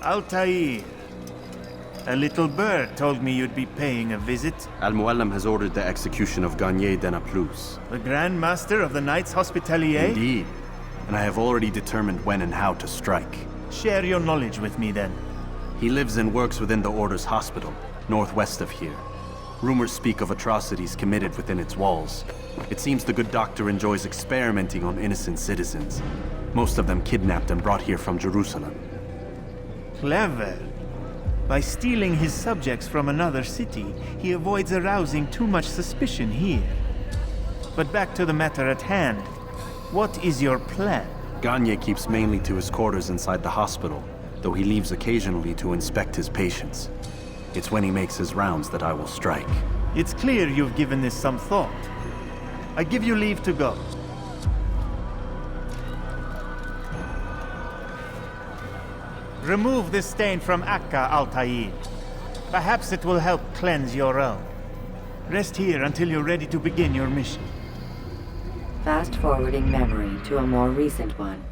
Altair. A little bird told me you'd be paying a visit. Al-Mualim has ordered the execution of Garnier de Naplouse. The Grand Master of the Knights Hospitalier? Indeed. And I have already determined when and how to strike. Share your knowledge with me, then. He lives and works within the Order's hospital, northwest of here. Rumors speak of atrocities committed within its walls. It seems the good doctor enjoys experimenting on innocent citizens. Most of them kidnapped and brought here from Jerusalem. Clever. By stealing his subjects from another city, he avoids arousing too much suspicion here. But back to the matter at hand. What is your plan? Garnier keeps mainly to his quarters inside the hospital, though he leaves occasionally to inspect his patients. It's when he makes his rounds that I will strike. It's clear you've given this some thought. I give you leave to go. Remove this stain from Akka, Altair. Perhaps it will help cleanse your own. Rest here until you're ready to begin your mission. Fast-forwarding memory to a more recent one.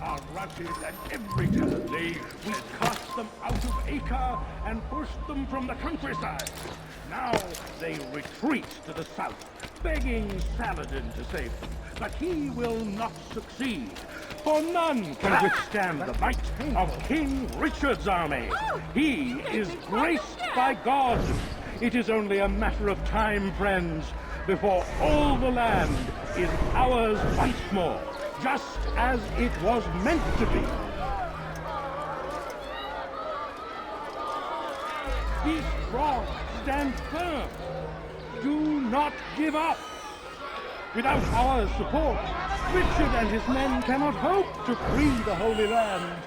Are rugged at every turn. We cast them out of Acre and pushed them from the countryside. Now they retreat to the south, begging Saladin to save them. But he will not succeed, for none can withstand the might of King Richard's army. He is graced by God. It is only a matter of time, friends, before all the land is ours once more. Just as it was meant to be. Be strong, stand firm. Do not give up. Without our support, Richard and his men cannot hope to free the Holy Land.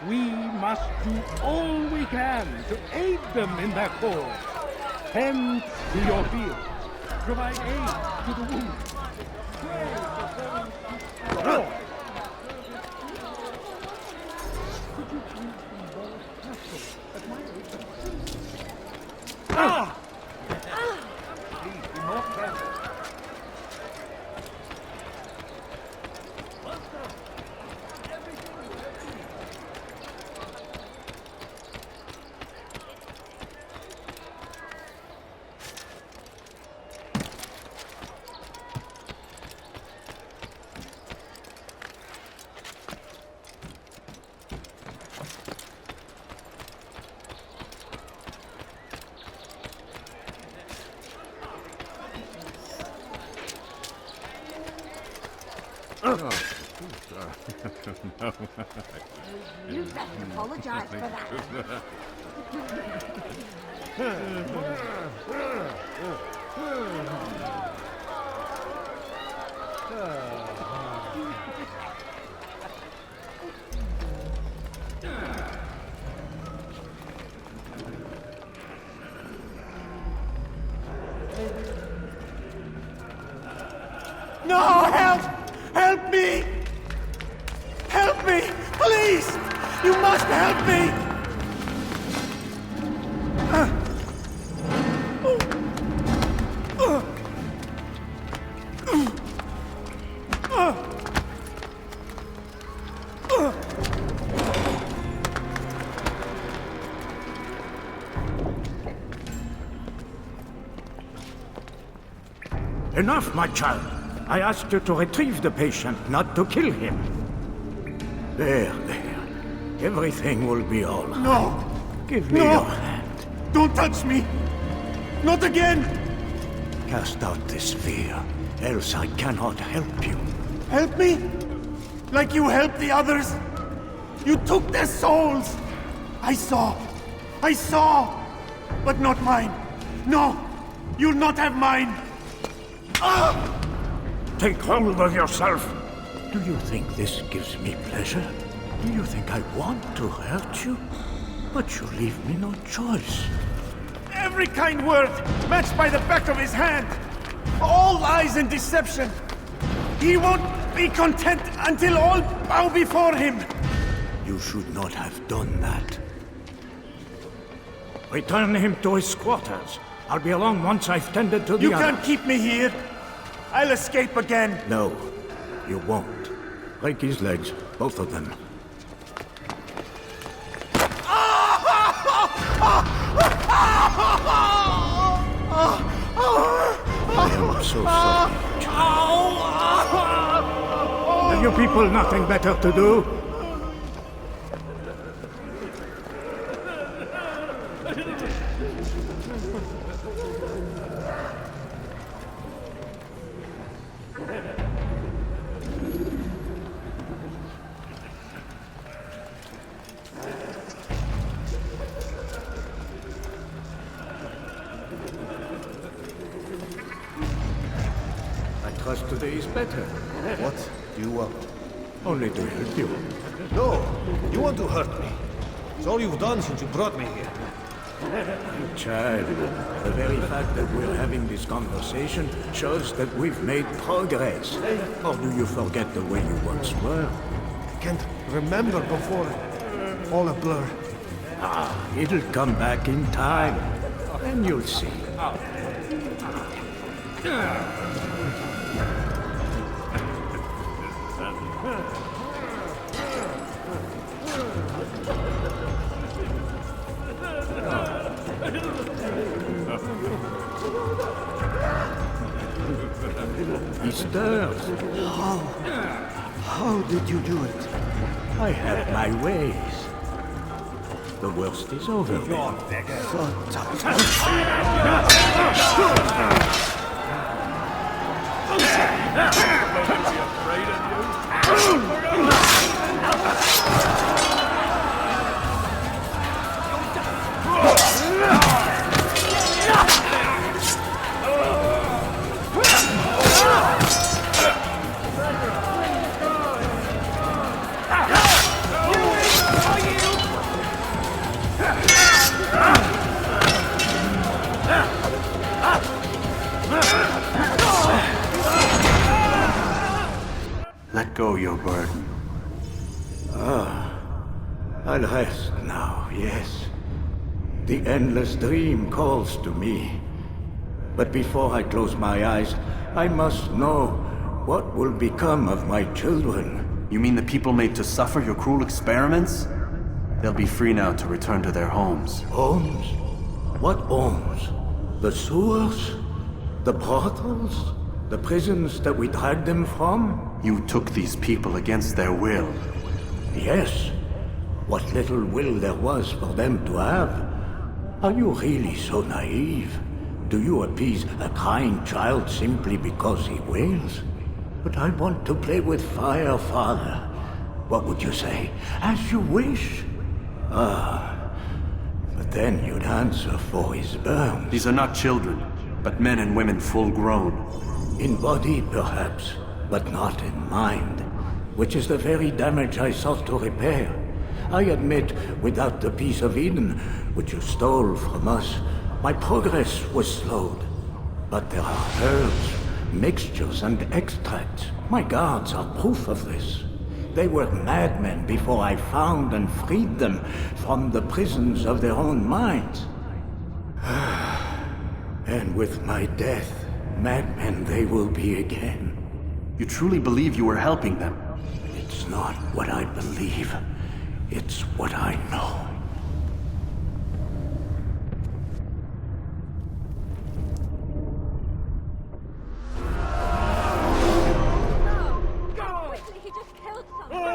We must do all we can to aid them in their cause. Tend to your fields. Provide aid to the wounded. Pray for those who could you please indulge Castle at my request? Please be more careful. You best apologize for that. No, help! Help me! Help me! Please! You must help me! Enough, my child. I asked you to retrieve the patient, not to kill him. There. Everything will be all right. No! Give me No! your hand. Don't touch me! Not again! Cast out this fear, else I cannot help you. Help me? Like you helped the others? You took their souls! I saw! But not mine! No! You'll not have mine! Ah! Take hold of yourself! Do you think this gives me pleasure? Do you think I want to hurt you? But you leave me no choice. Every kind word matched by the back of his hand. All lies and deception. He won't be content until all bow before him. You should not have done that. Return him to his quarters. I'll be along once I've tended to the You others. can't keep me here. I'll escape again. No, you won't. Break his legs, both of them. I am so sorry, child. Have you people nothing better to do? I trust today is better. What do you want? Only to help you. No, you want to hurt me. It's all you've done since you brought me here. Child, the very fact that we're having this conversation shows that we've made progress. Or do you forget the way you once were? I can't remember before. All a blur. It'll come back in time. And you'll see. He stirs. How did you do it? I have my ways. The worst is over. Let go your burden. I'll rest now, yes. The endless dream calls to me. But before I close my eyes, I must know what will become of my children. You mean the people made to suffer your cruel experiments? They'll be free now to return to their homes. Homes? What homes? The sewers? The brothels? The prisons that we dragged them from? You took these people against their will. Yes. What little will there was for them to have. Are you really so naive? Do you appease a crying child simply because he wails? But I want to play with fire, Father. What would you say? As you wish. But then you'd answer for his burns. These are not children, but men and women full grown. In body, perhaps, but not in mind. Which is the very damage I sought to repair. I admit, without the piece of Eden, which you stole from us, my progress was slowed. But there are herbs, mixtures, and extracts. My guards are proof of this. They were madmen before I found and freed them from the prisons of their own minds. And with my death, madmen they will be again. You truly believe you were helping them? It's not what I believe. It's what I know. Quickly, he just killed someone.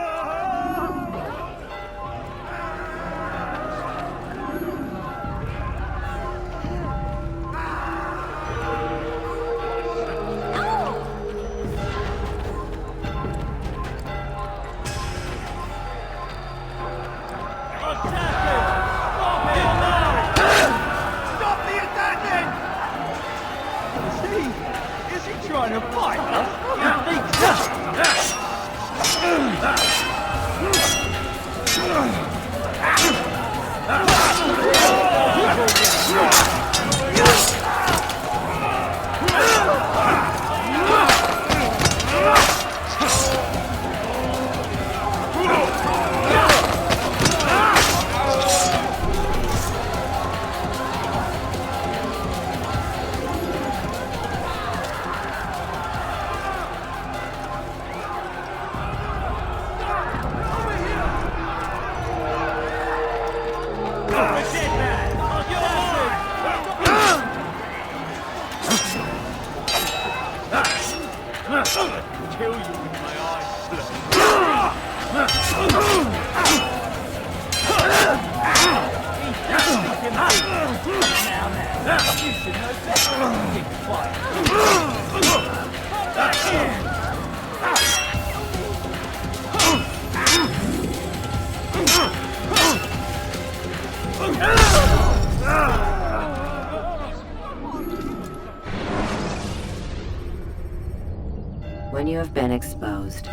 When you have been exposed,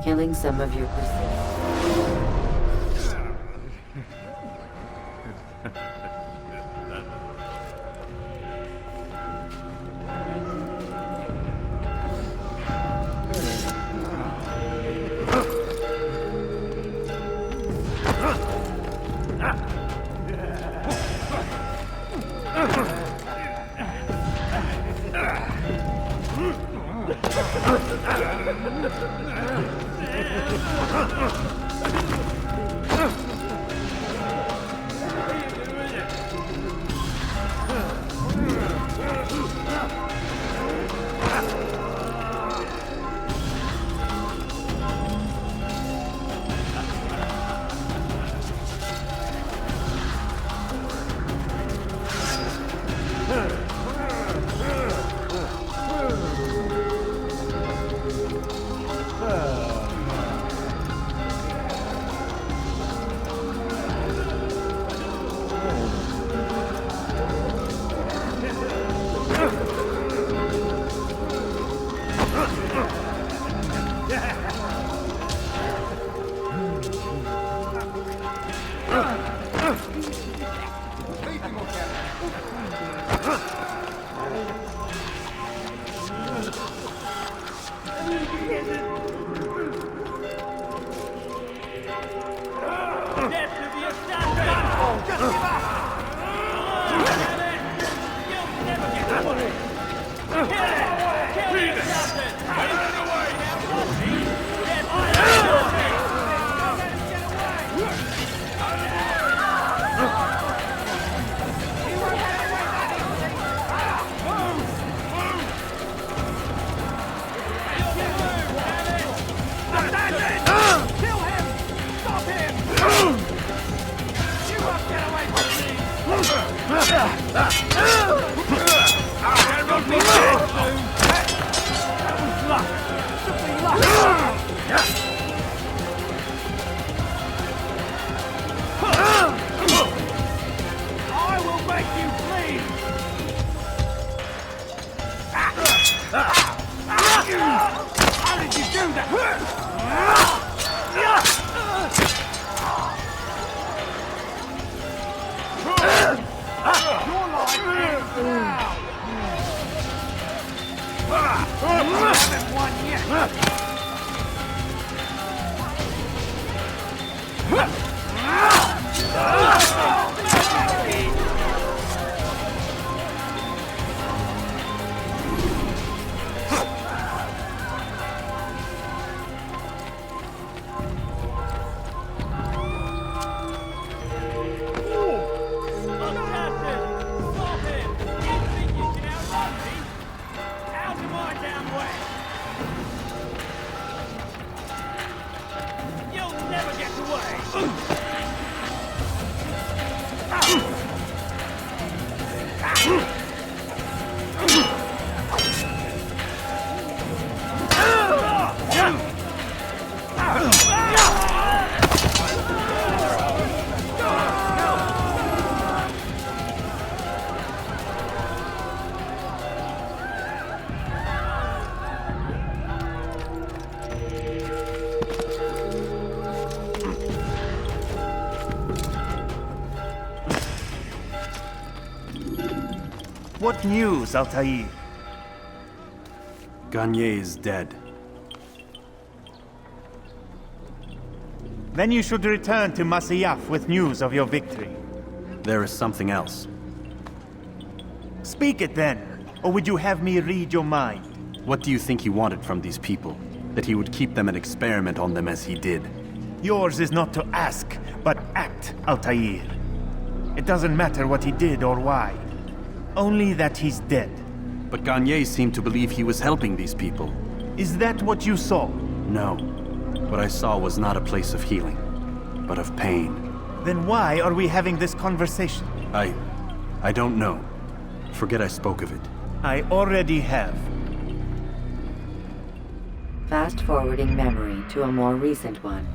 killing some of your pursuers. What news, Altair? Garnier is dead. Then you should return to Masyaf with news of your victory. There is something else. Speak it then, or would you have me read your mind? What do you think he wanted from these people? That he would keep them and experiment on them as he did? Yours is not to ask, but act, Altair. It doesn't matter what he did or why. Only that he's dead. But Garnier seemed to believe he was helping these people. Is that what you saw? No. What I saw was not a place of healing, but of pain. Then why are we having this conversation? I don't know. Forget I spoke of it. I already have. Fast forwarding memory to a more recent one.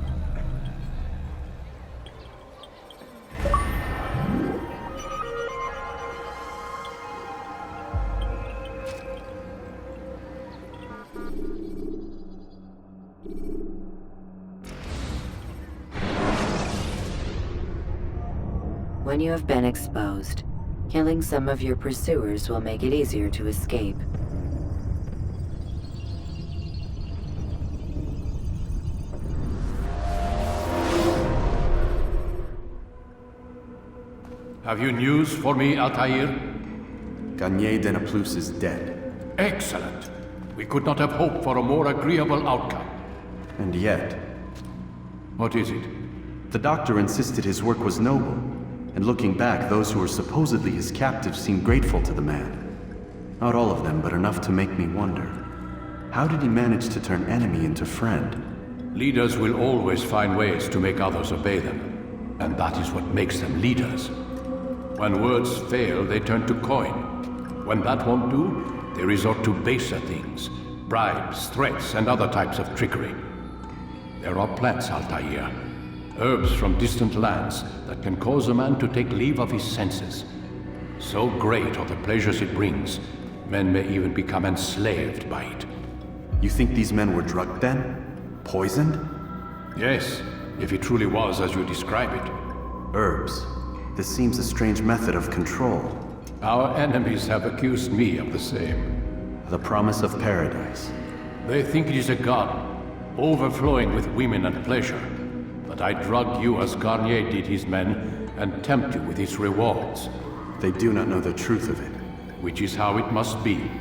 When you have been exposed, killing some of your pursuers will make it easier to escape. Have you news for me, Altair? Garnier de Naplouse is dead. Excellent. We could not have hoped for a more agreeable outcome. And yet, What is it? the doctor insisted his work was noble. And looking back, those who were supposedly his captives seemed grateful to the man. Not all of them, but enough to make me wonder. How did he manage to turn enemy into friend? Leaders will always find ways to make others obey them. And that is what makes them leaders. When words fail, they turn to coin. When that won't do, they resort to baser things. Bribes, threats, and other types of trickery. There are plants, Altair. Herbs from distant lands that can cause a man to take leave of his senses. So great are the pleasures it brings, men may even become enslaved by it. You think these men were drugged then? Poisoned? Yes, if it truly was as you describe it. Herbs. This seems a strange method of control. Our enemies have accused me of the same. The promise of paradise. They think it is a garden, overflowing with women and pleasure. But I drug you as Garnier did his men, and tempt you with its rewards. They do not know the truth of it. Which is how it must be.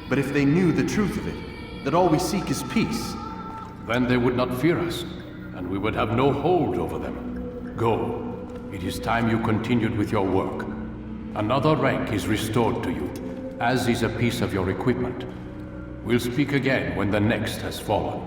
But if they knew the truth of it, that all we seek is peace, Then they would not fear us, and we would have no hold over them. Go. It is time you continued with your work. Another rank is restored to you, as is a piece of your equipment. We'll speak again when the next has fallen.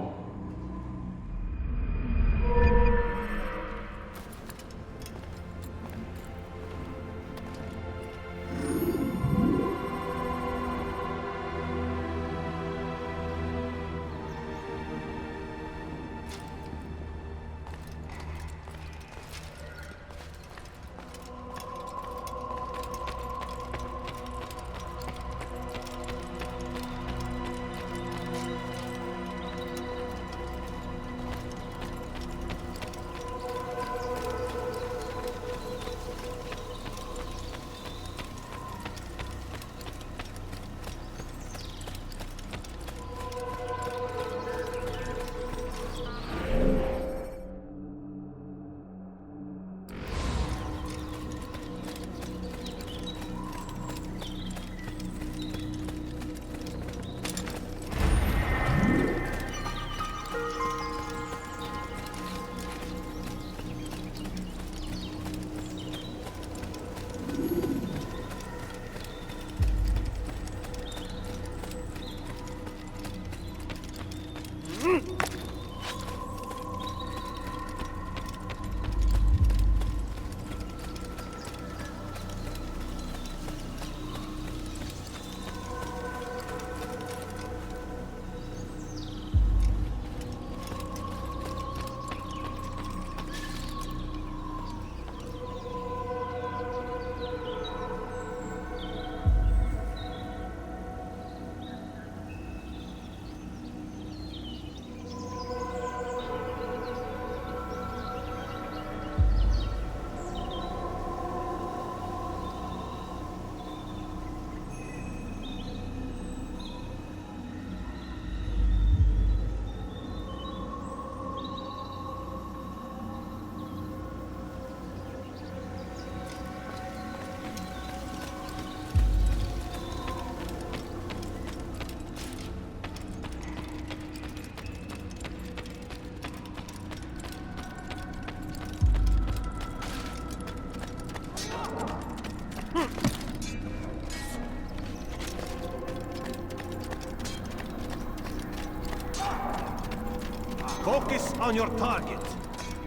Focus on your target.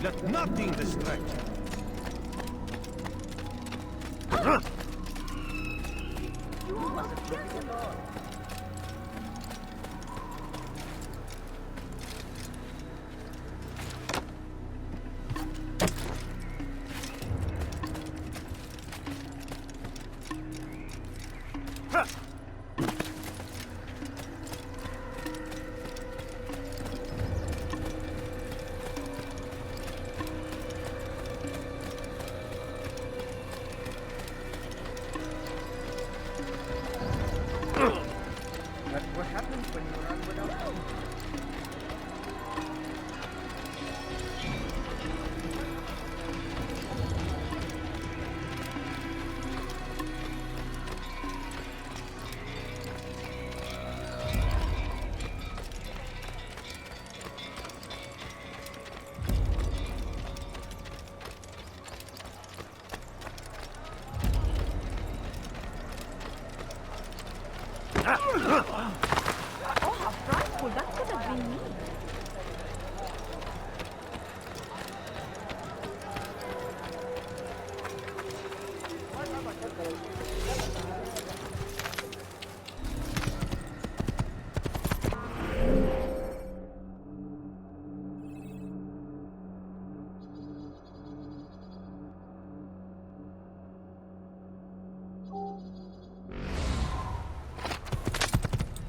Let nothing distract you. wasn't looking at all. That's what happens when you run without food. Oh, how frightful. That could have been me.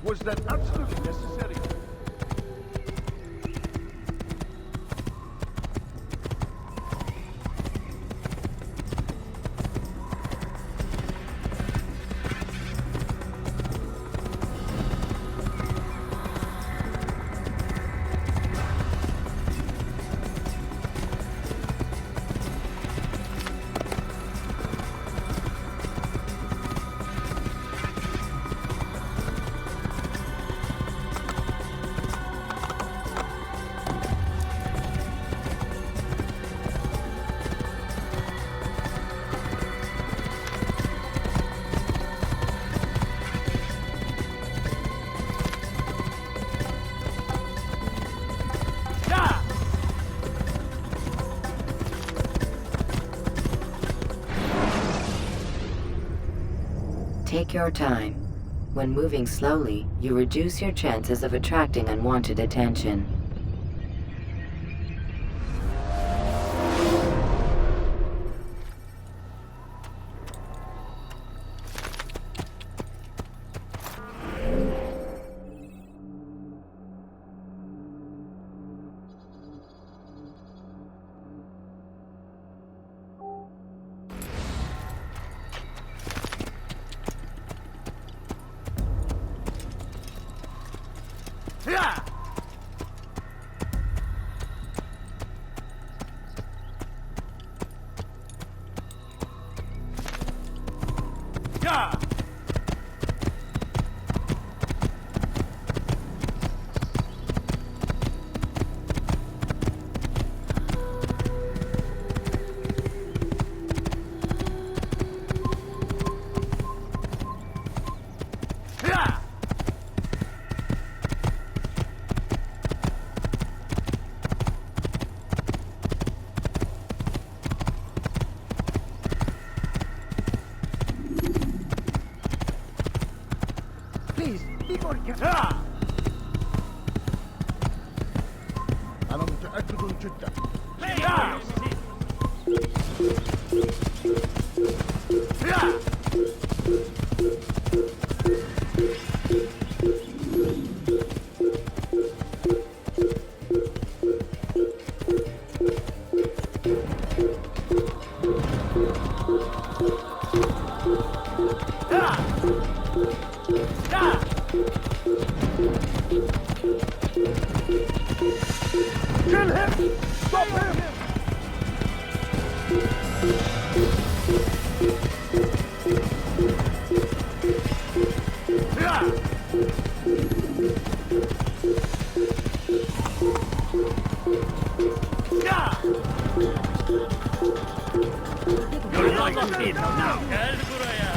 Was that absolutely necessary? Take your time. When moving slowly, you reduce your chances of attracting unwanted attention. Please, before careful. أنا متأكد جدا. Kill him! Stop him! You're not lucky now. Gel buraya.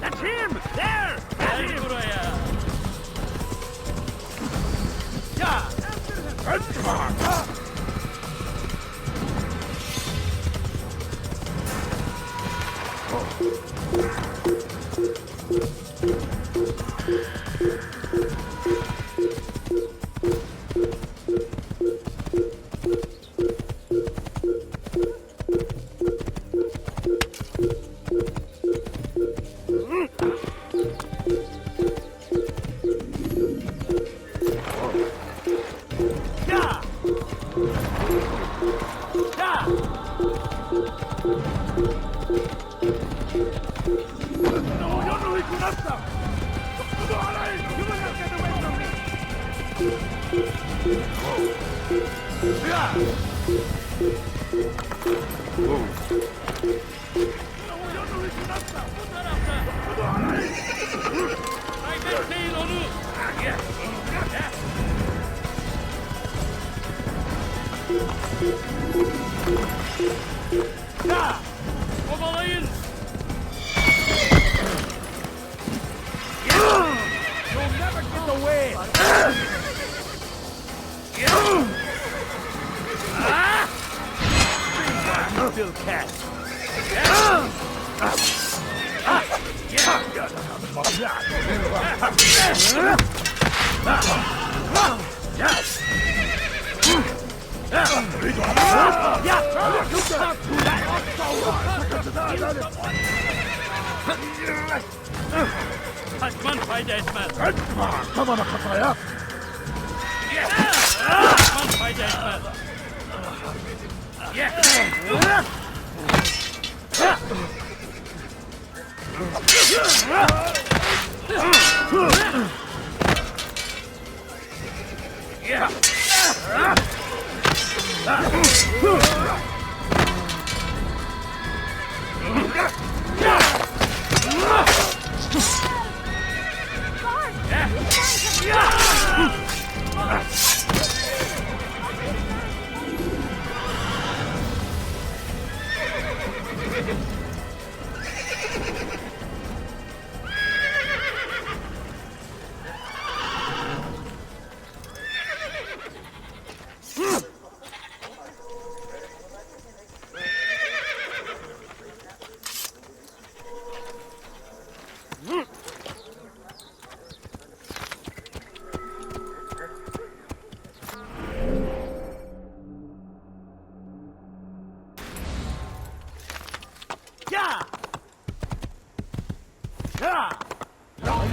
That's him! There! That's him! Kovalayın! You'll never get away! Still catch. Kaçman fayda etmez. Kafana kafaya. Kaçman fayda etmez.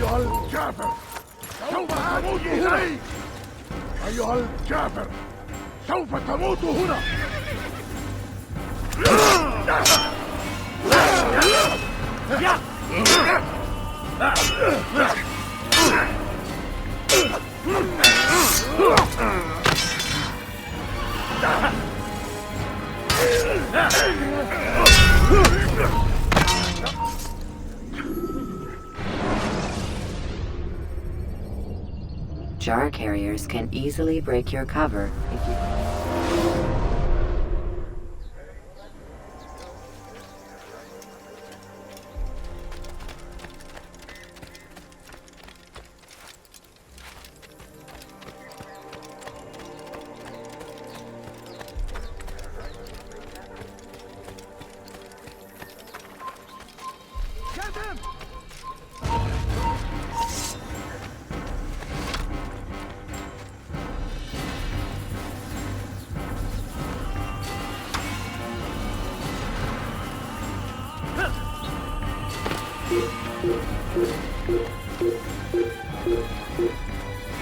أيها الكافر سوف تموت هنا أيها الكافر سوف تموت هنا Jar carriers can easily break your cover if you...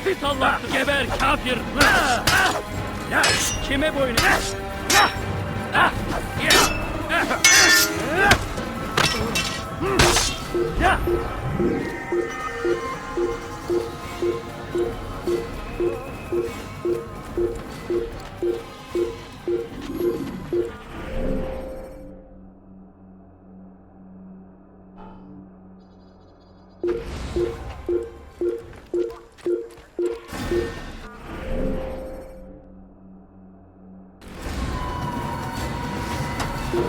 Git Allah geber kafir! Kime boyun? Gel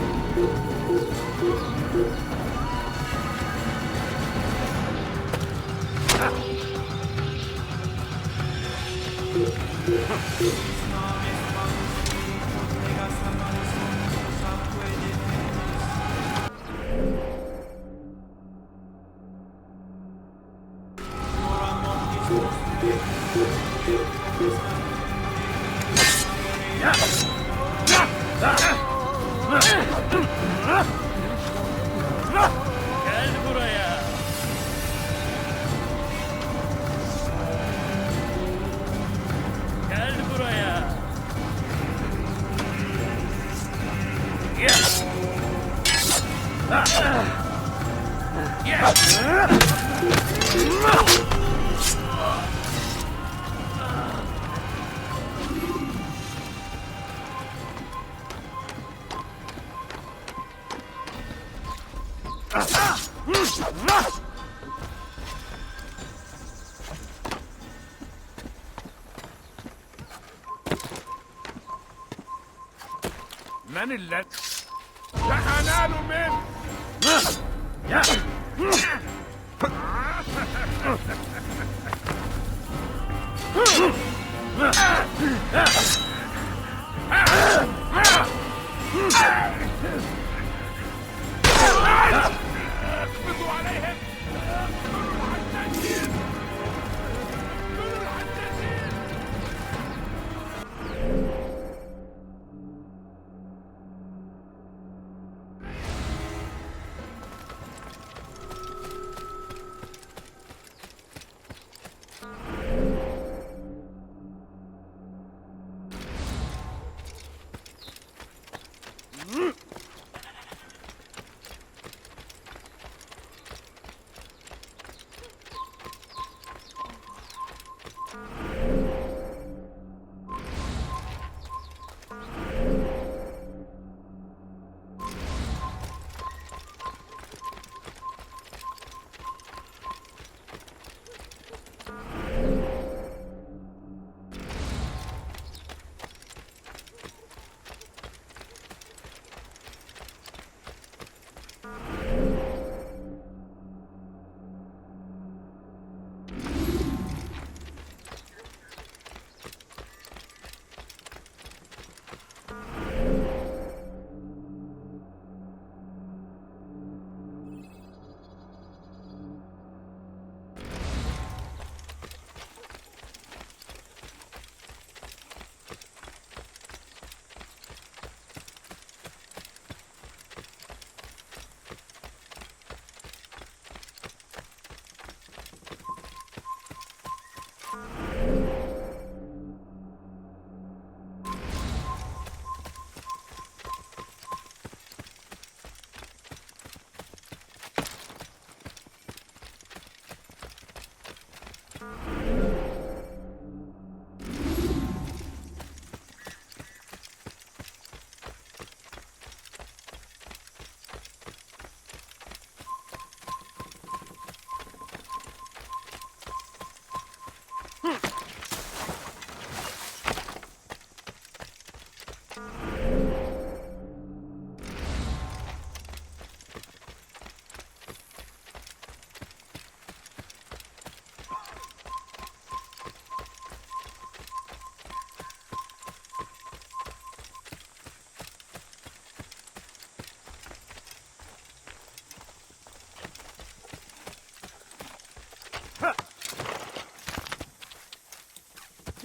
buraya. Gel buraya. من الذي سأنال منه؟ اقبضوا عليهم!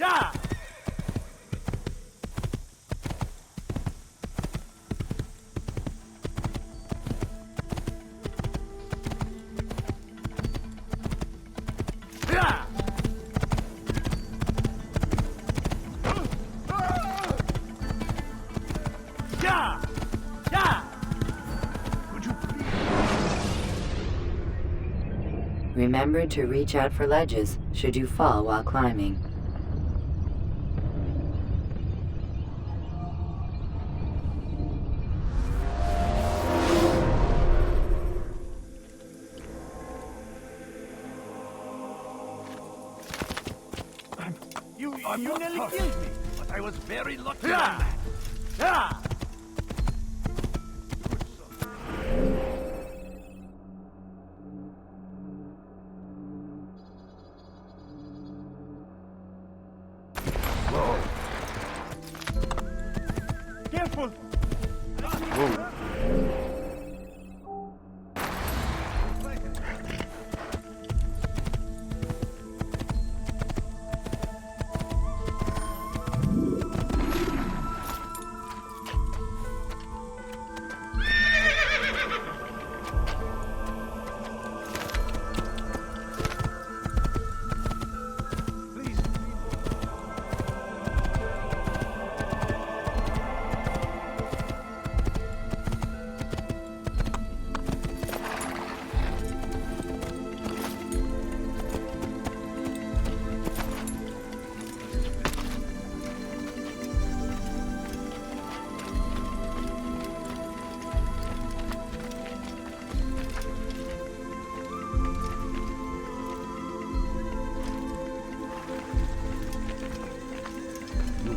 Yeah! Yeah! Yeah! Yeah! Could you please? Remember to reach out for ledges should you fall while climbing. You nearly killed me, but I was very lucky on that. Yeah!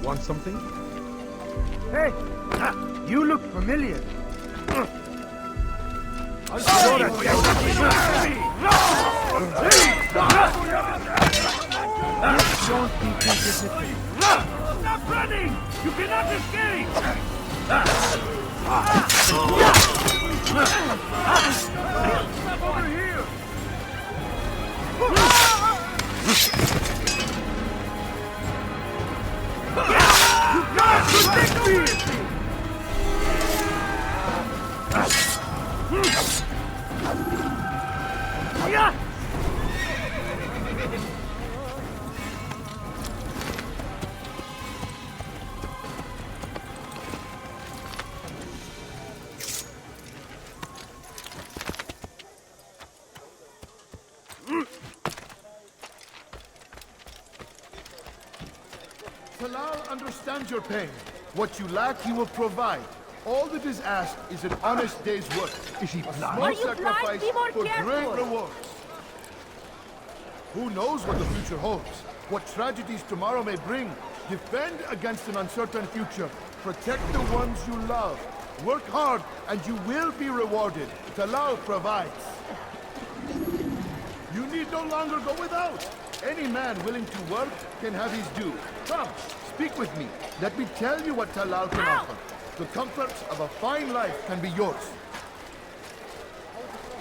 Want something? Hey! You look familiar. Don't be disciplined. Stop running! You cannot escape! Stop over here! You gotta protect me! Yeah! Talal understands your pain. What you lack, he will provide. All that is asked is an honest day's work. Is he blind? Small Are you blind? sacrifice Be more for careful. great rewards. Who knows what the future holds? What tragedies tomorrow may bring? Defend against an uncertain future. Protect the ones you love. Work hard and you will be rewarded. Talal provides. You need no longer go without. Any man willing to work can have his due. Come, speak with me. Let me tell you what Talal can offer. The comforts of a fine life can be yours.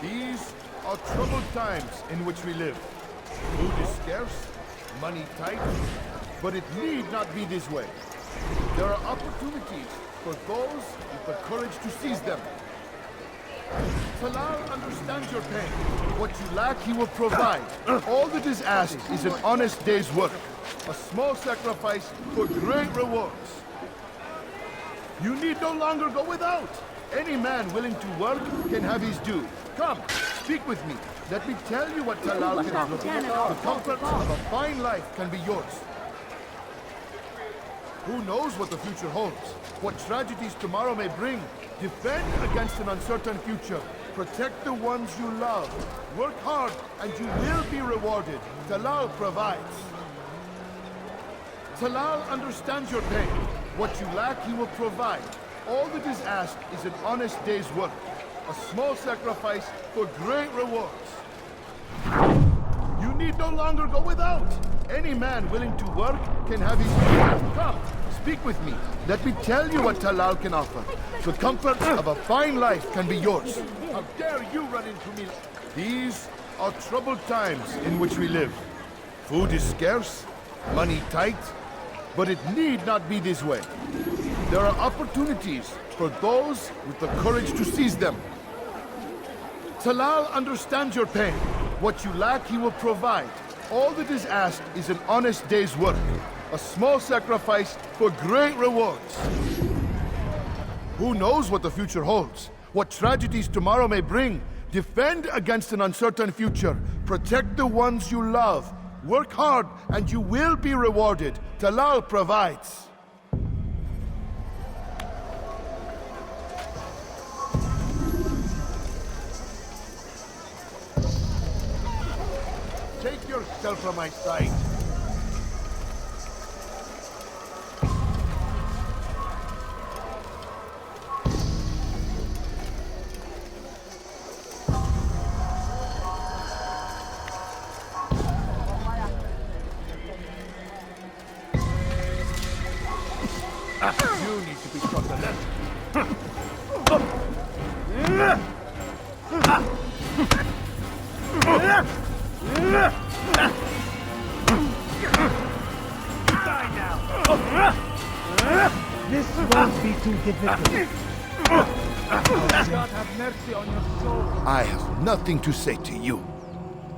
These are troubled times in which we live. Food is scarce, money tight, but it need not be this way. There are opportunities for those with the courage to seize them. Talal understands your pain. What you lack, he will provide. All that is asked is an honest day's work. A small sacrifice for great rewards. You need no longer go without. Any man willing to work can have his due. Come, speak with me. Let me tell you what Talal can offer. The comforts of a fine life can be yours. Who knows what the future holds? What tragedies tomorrow may bring? Defend against an uncertain future. Protect the ones you love. Work hard and you will be rewarded. Talal provides. Talal understands your pain. What you lack, he will provide. All that is asked is an honest day's work. A small sacrifice for great rewards. You need no longer go without. Any man willing to work can have his due. Come, speak with me. Let me tell you what Talal can offer. The comforts of a fine life can be yours. How dare you run into me? These are troubled times in which we live. Food is scarce, money tight, but it need not be this way. There are opportunities for those with the courage to seize them. Talal understands your pain. What you lack, he will provide. All that is asked is an honest day's work. A small sacrifice for great rewards. Who knows what the future holds? What tragedies tomorrow may bring? Defend against an uncertain future. Protect the ones you love. Work hard and you will be rewarded. Talal provides. Take yourself from my sight. You need to be taught a lesson. anointed victim. God have mercy on your soul. I have nothing to say to you.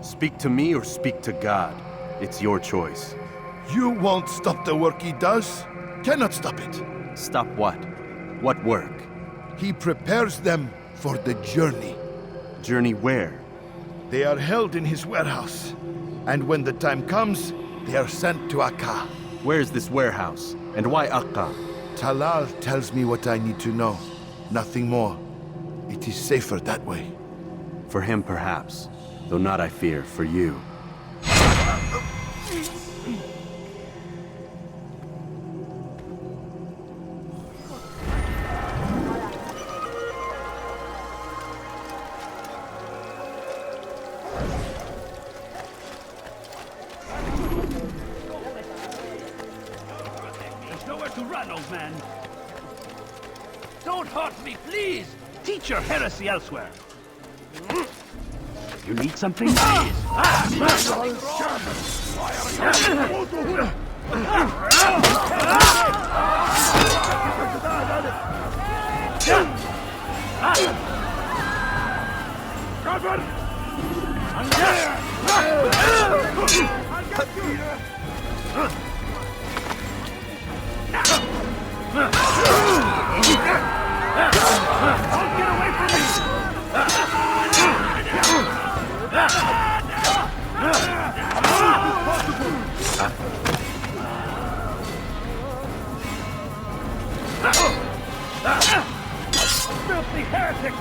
Speak to me or speak to God. It's your choice. You won't stop the work he does. Cannot stop it. Stop what? What work? He prepares them for the journey. Journey where? They are held in his warehouse. And when the time comes, they are sent to Akka. Where is this warehouse? And why Akka? Talal tells me what I need to know. Nothing more. It is safer that way. For him, perhaps. Though not, I fear, for you. There's nowhere to run, old man. Don't hurt me, please! Teach your heresy elsewhere. You need something? Don't get away from me! Filthy heretic!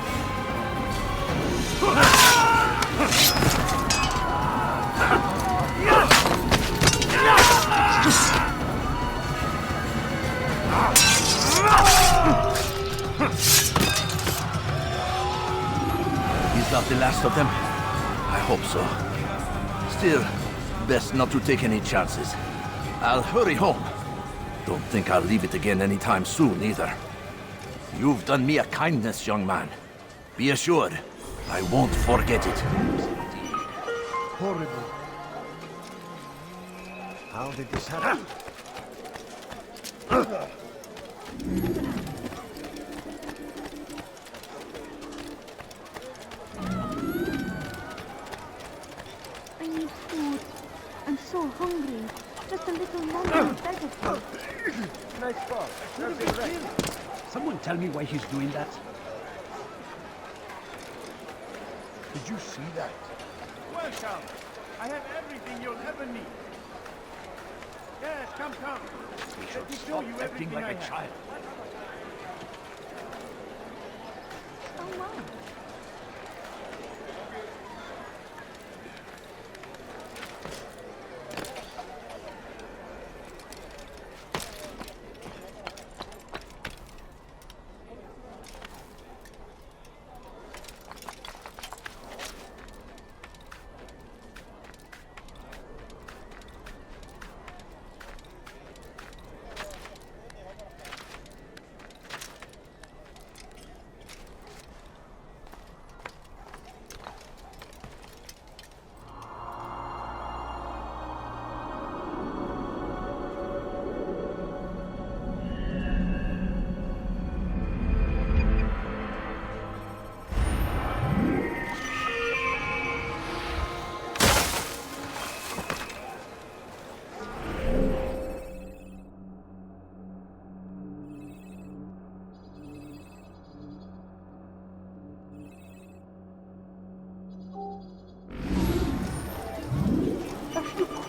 He's not the last of them. I hope so. Still, best not to take any chances. I'll hurry home. Don't think I'll leave it again anytime soon, either. You've done me a kindness, young man. Be assured, I won't forget it. Horrible. How did this happen? I need food. I'm so hungry. Just a little longer vegetable. Nice spot. Someone tell me why he's doing that? Did you see that? Welcome. I have everything you'll ever need. Yes, come. We should stop acting like a child. Oh, wow.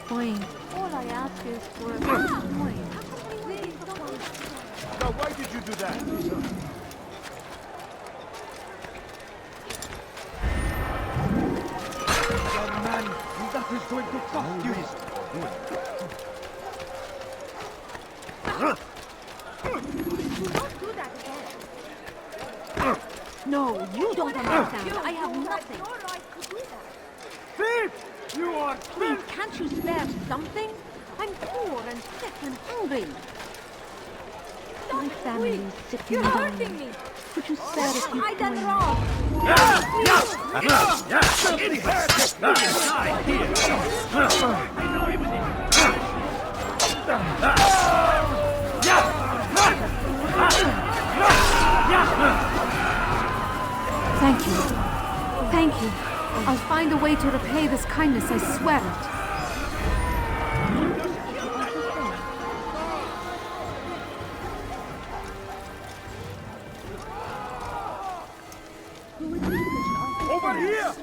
Coin. All I ask is for a coin. Now, why did you do that? Young man, that is going to cost you. Do not do that again. No, you don't understand. I have nothing. Thief! You are Please, can't you spare something? I'm poor and sick and hungry. My family is sick and dying. You're hurting me. Could you spare a few coins? I done wrong. Filthy heretic! Die here! I know he was in. Thank you. Thank you. I'll find a way to repay this kindness, I swear it. Over here!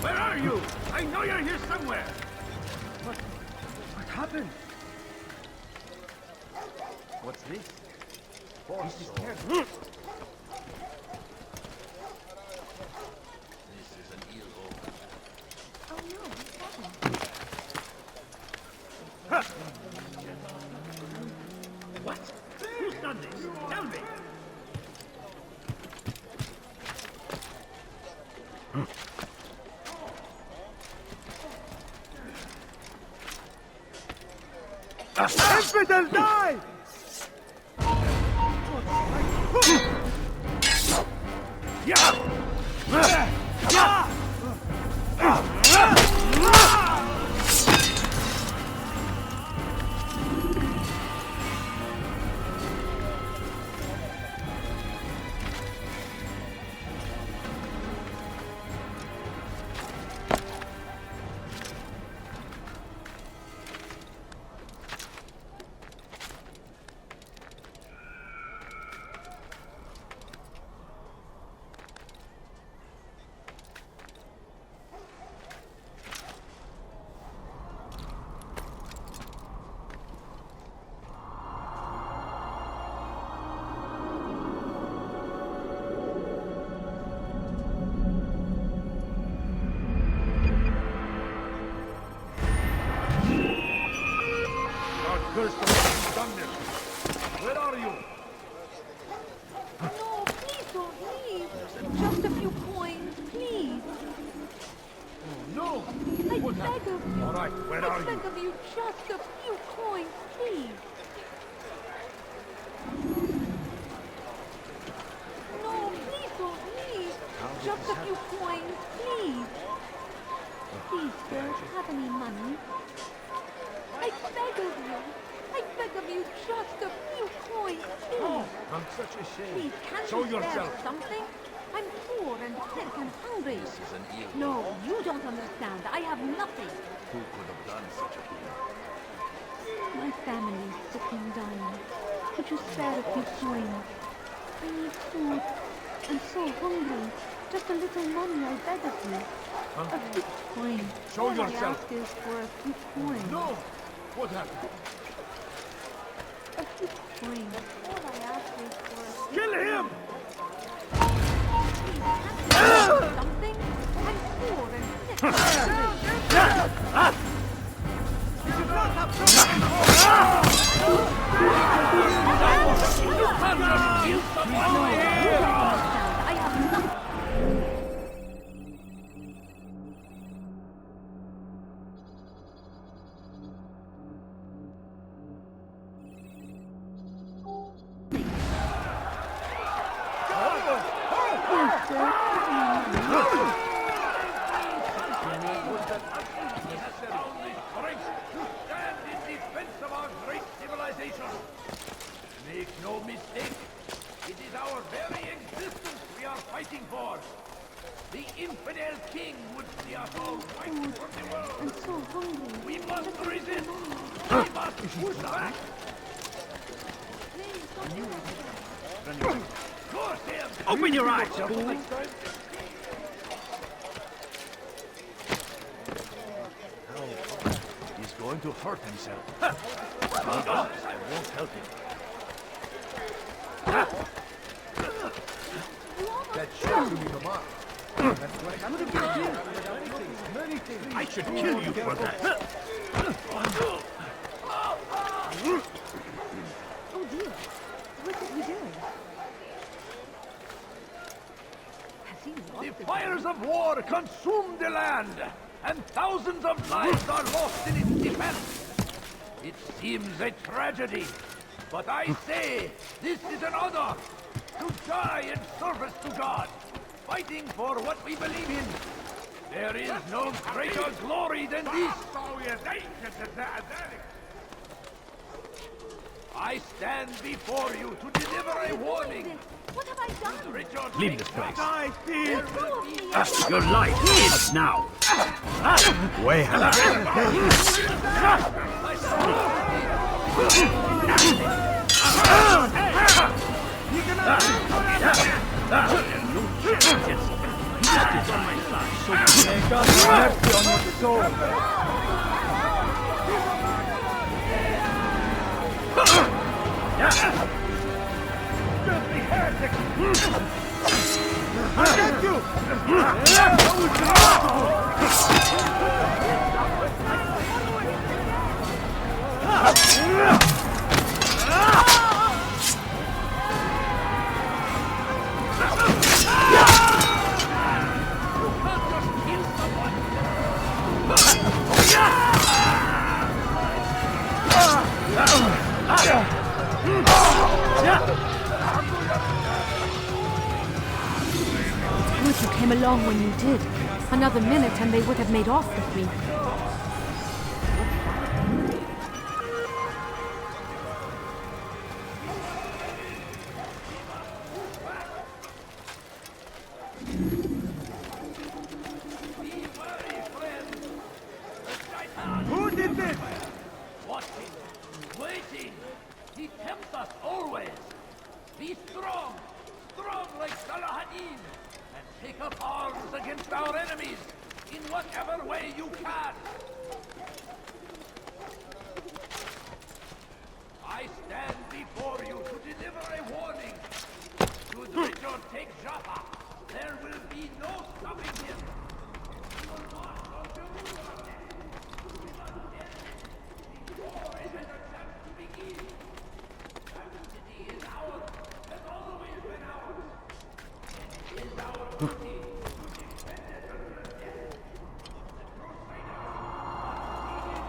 Where are you? I know you're here somewhere. What happened? What's this? This is terrible. This is an ill omen. Oh no, what's happened? What? Who's done this? Tell me. Infidel, die! Curse the one who's done this. Where are you? No, please don't leave. Just a few coins, please. Oh, no! I beg of you. All right, where are I you? beg of you, just a few coins, please. No, please don't leave. Just a few coins, please. Please, sir, have any money? I beg of you. I beg of you, just a few coins, please. Oh, I'm such a shame. Please, can't Show you spare yourself. something? I'm poor and sick and hungry. No, you don't understand. I have nothing. Who could have done such a thing? My family is sick and dying. Could you spare a few coins? I need food. I'm so hungry. Just a little money, I beg of you. A few coins. Show All yourself. I ask is for a few coins. No! What happened? A few coins. All I ask is for a few Kill him! something? I'm poor and sick and hungry. I have nothing. Stand in defense of our great civilization. Make no mistake, it is our very existence we are fighting for. The infidel king would see us all wiped from the world. I'm so hungry. We must resist. We must push back. Force him. Open your eyes, fool. He's going to hurt himself. I won't help him. That shows me the mark. I should kill you for that. Oh dear. What is he doing? Has he lost The fires of war consumed the land, and thousands of lives are lost in its defense. It seems a tragedy, but I say this is an honor to die in service to God, fighting for what we believe in. There is no greater glory than this. I stand before you to deliver a warning. What have I done? Richard, Leave this place. Let go of me. Your life ends now. Way Good you came along when you did. Another minute and they would have made off with me. Who did this? Watching, waiting. He tempts us always. Be strong, strong like Salahadin, and take up arms against our enemies in whatever way you can. I stand before you to deliver a warning. Should Richard take Jaffa, there will be no stopping him. He will march on Jerusalem. We must end it before it has a chance to begin. And the city is ours, has always been ours. It is our duty to defend it until the death. The Crusaders are defeated.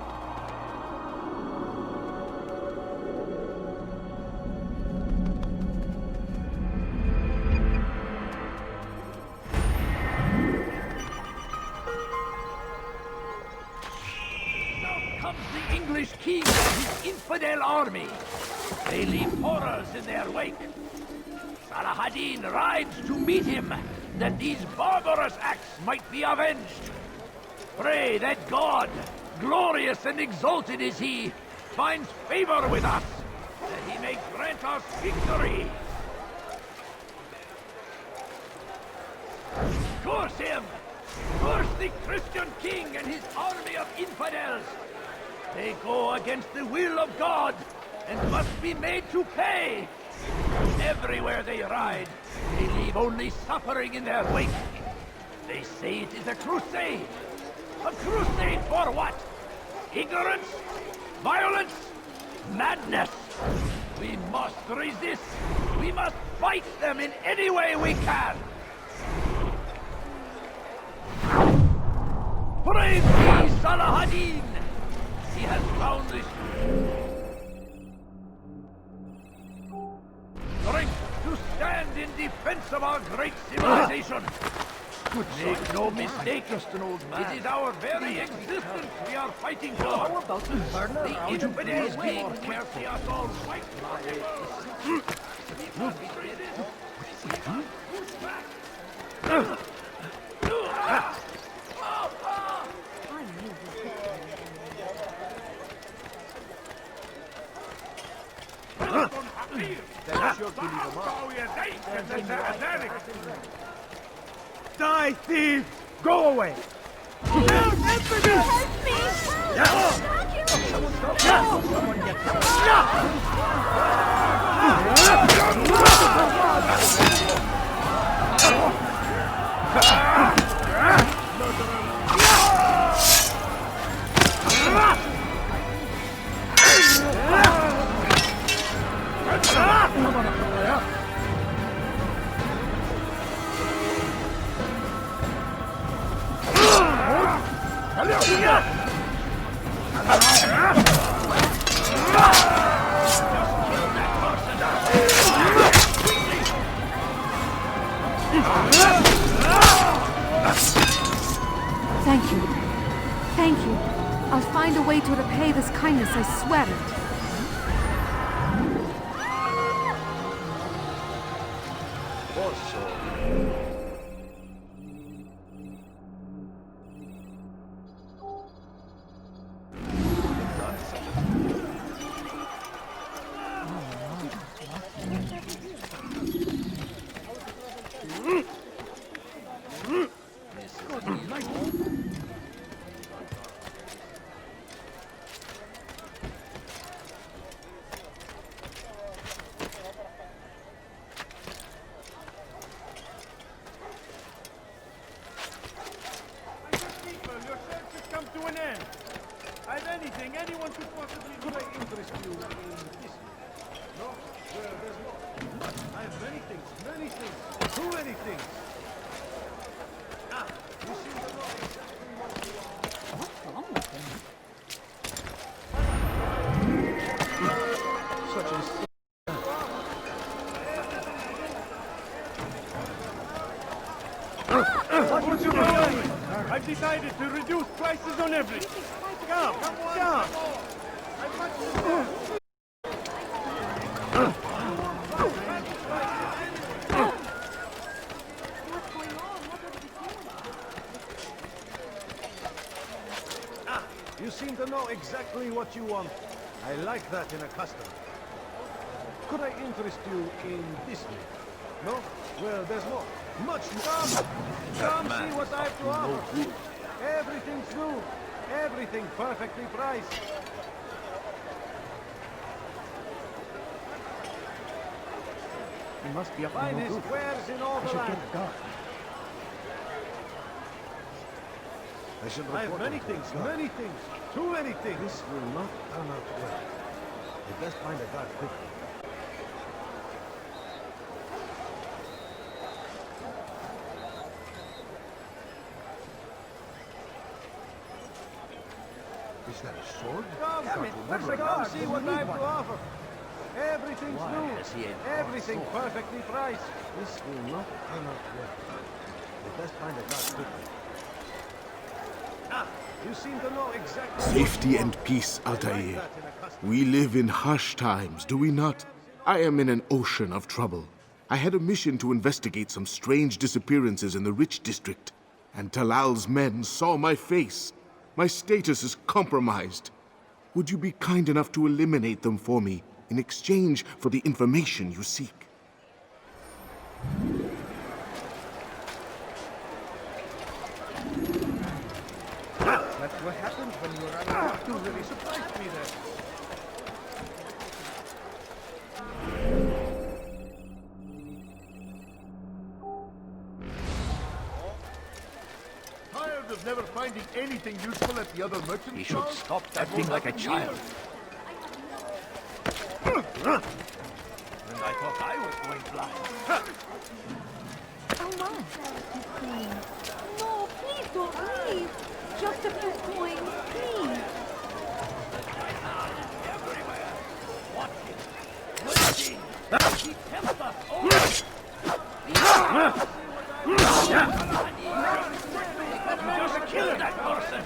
Now comes the English king and his infidel army. They leave horrors in their wake. Salahadin rides to meet him, that these barbarous acts might be avenged. Pray that God, glorious and exalted is he, finds favor with us, that he may grant us victory. Curse him! Curse the Christian king and his army of infidels! They go against the will of God and must be made to pay! Everywhere they ride, they leave only suffering in their wake. They say it is a crusade. A crusade for what? Ignorance? Violence? Madness! We must resist! We must fight them in any way we can! Praise be Salahadin! He has found this strength to stand in defense of our great civilization. Make no mistake, it is our very existence we are fighting for. How about the infidels being where see us all fight forever? We must resist. We must push back. Die, thief! Go away! Help me! find a way to repay this kindness, I swear it. Anyone could possibly interest you in this? No? Well, there's not. I have many things. Too many things. Ah, you seem to know exactly what you want. What's wrong with him? Such as... What you doing? I've decided to reduce prices on everything. Come. You seem to know exactly what you want. I like that in a customer. Could I interest you in this way? No? Well, there's more. Much more. Come see what I have to offer. Everything's new. Everything perfectly priced. He must be up in Finest no wares in all the land. I should I have report many him. things. Too many things. This will not turn out well. We best find a guard quickly. Is that a sword? Come see what I have to offer. Everything's new. Everything perfectly priced. This will not turn out well. We best find a guard quickly. You seem to know exactly. Safety and peace, Altair. We live in harsh times, do we not? I am in an ocean of trouble. I had a mission to investigate some strange disappearances in the Rich District, and Talal's men saw my face. My status is compromised. Would you be kind enough to eliminate them for me in exchange for the information you seek? That's what happens when you're out. You really surprised me there. Tired of never finding anything useful at the other merchant He should stalls? stop acting like a child. And I thought I was going blind. How much? No, please don't leave. Just a few coins, please. Just kill that person.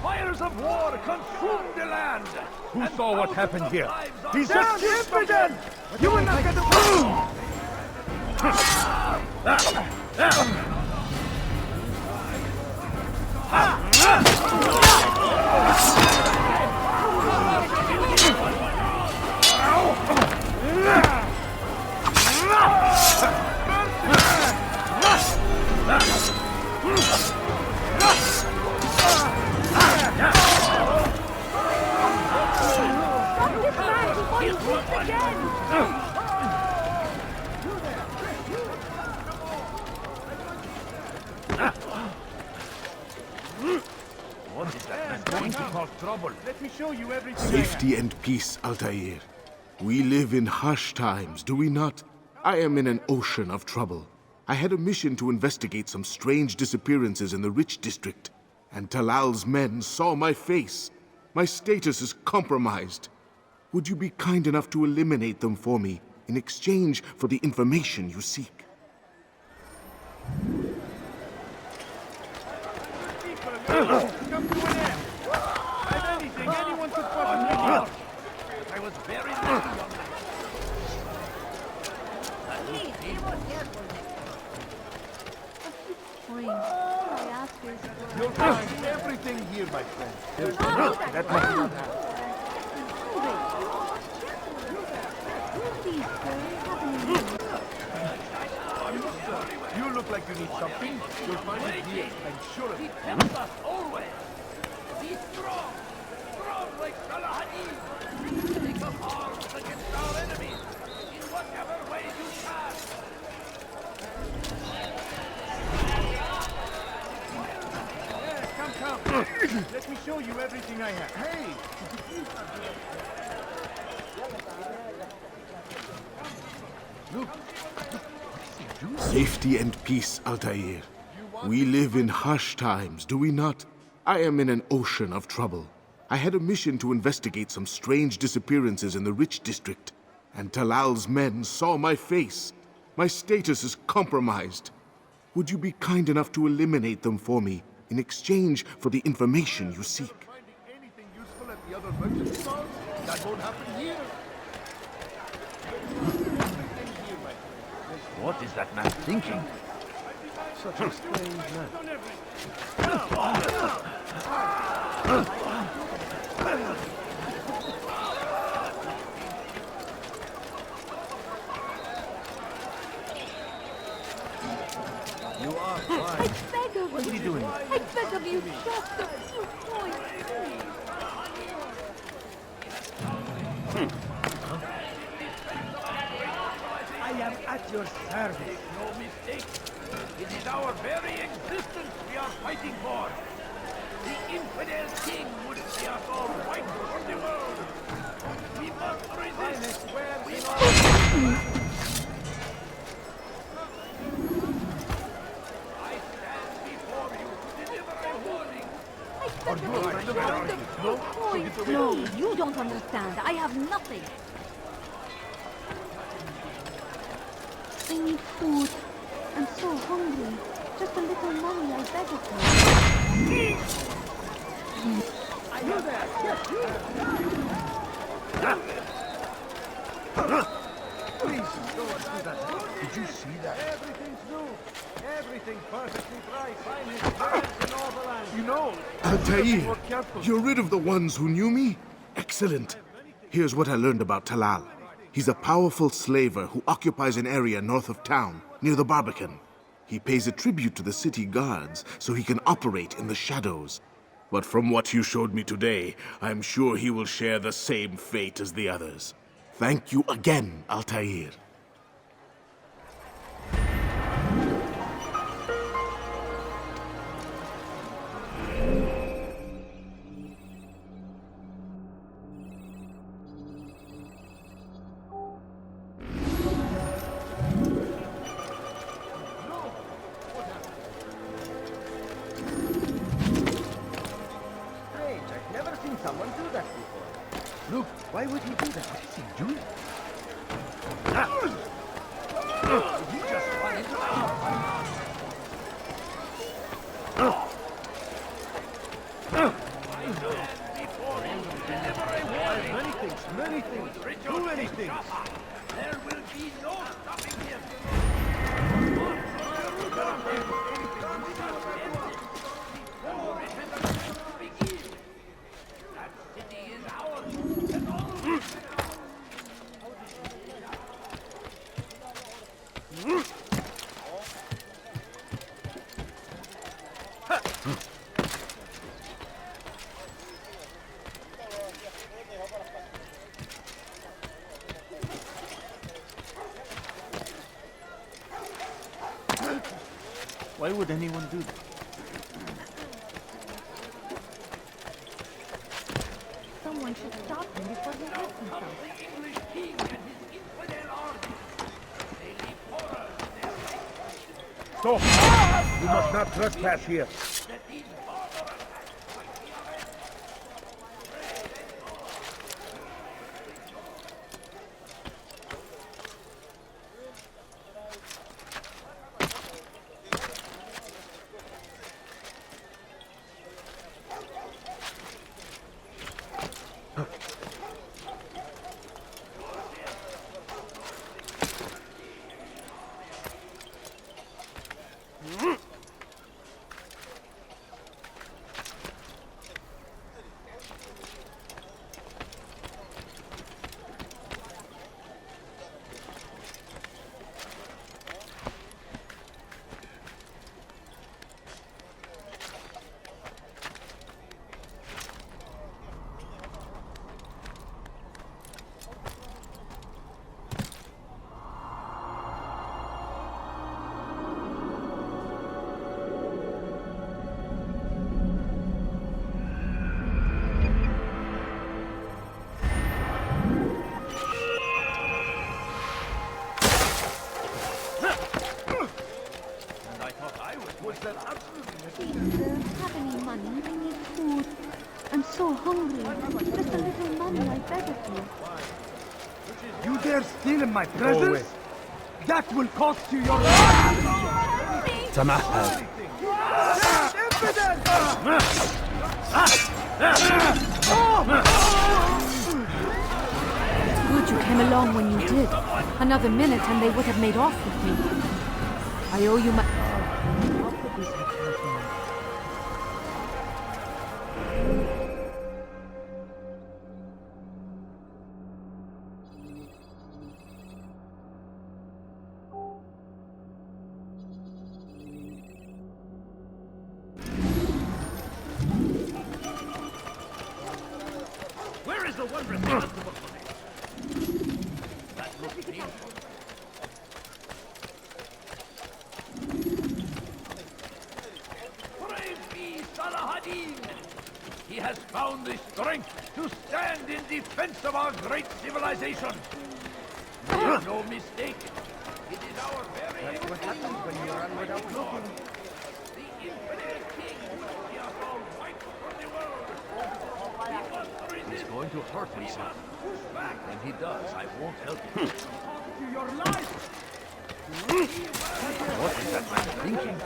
Fires of war consumed the land. Who saw what happened here? He's a simpleton! You will not get the What is that man going to cause trouble? Let me show you everything. Safety and peace, Altair. We live in harsh times, do we not? I am in an ocean of trouble. I had a mission to investigate some strange disappearances in the Rich District, and Talal's men saw my face. My status is compromised. Would you be kind enough to eliminate them for me in exchange for the information you seek? Come to an end. If anything, anyone could question me. I was very lucky on that. Please, be more careful next time. A few points. All I ask is... You'll find everything here, my friend. There's That nothing that must not happen. Please, sir, happening. You look like you need something. You'll find it here. I'm sure of it. Help us always. Be strong. Strong like Salahadin. Take up arms against our enemies in whatever way you can. Come. Let me show you everything I have. Hey! Safety and peace, Altair. We live in harsh times, do we not? I am in an ocean of trouble. I had a mission to investigate some strange disappearances in the Rich District, and Talal's men saw my face. My status is compromised. Would you be kind enough to eliminate them for me in exchange for the information you seek? Finding anything useful at the other merchant stalls? That won't happen here. What is that man thinking? Such a strange man. You are I fine. beg of What are you doing? I beg of you, just a few points, please. I am at your service. No mistake. It is our very existence we are fighting for. The infidel king would see us all wiped from the world. We must resist. We must. I stand before you to deliver a warning. I beg of you, just a few points. No, you don't understand. I have nothing. I need food. I'm so hungry. Just a little money, I beg of you. You there! Please, don't do that. Did you see that? Everything's new. Everything's perfectly dry. Finest birds in all the land. You know, Altair, you're rid of the ones who knew me? Excellent. Here's what I learned about Talal. He's a powerful slaver who occupies an area north of town, near the Barbican. He pays a tribute to the city guards so he can operate in the shadows. But from what you showed me today, I'm sure he will share the same fate as the others. Thank you again, Altair. strange. I've never seen someone do that before. Look, why would he do that? What is he doing? Did he just run into Many things. Too many things. There will be no stopping him. That city is ours, and all Why would anyone do that? Someone should stop him before he hurts himself. the English king and his infidel army. They leave horror in their wake. Stop! You must not trespass here. Have any money? I need food. I'm so hungry. Just a little money, I beg of you. You dare steal in my presence? That will cost you your life! Tamahal. It's good you came along when you did. Another minute and they would have made off with me. I owe you my... Where is the wondrous festival today? That looks beautiful. Praise be Salahadin! He has found the strength to stand in defense of our great civilization. Make no mistake, it is our very... That's what happens when you run without looking. The infinite king would be us all wiped from the world. He's going to hurt himself. When he does, I won't help him. To your life! What is that man thinking?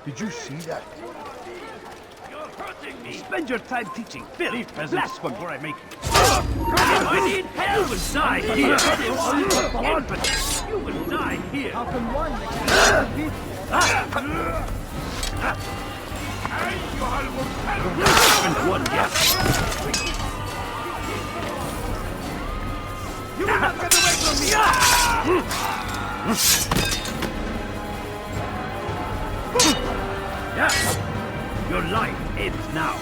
Did you see that? You're hurting me! Spend your time teaching filth, blasphemy, before I make you. I need help! You will die here! You will die here! How can one One, yes! You will not get away from me! Yes! Your life ends now!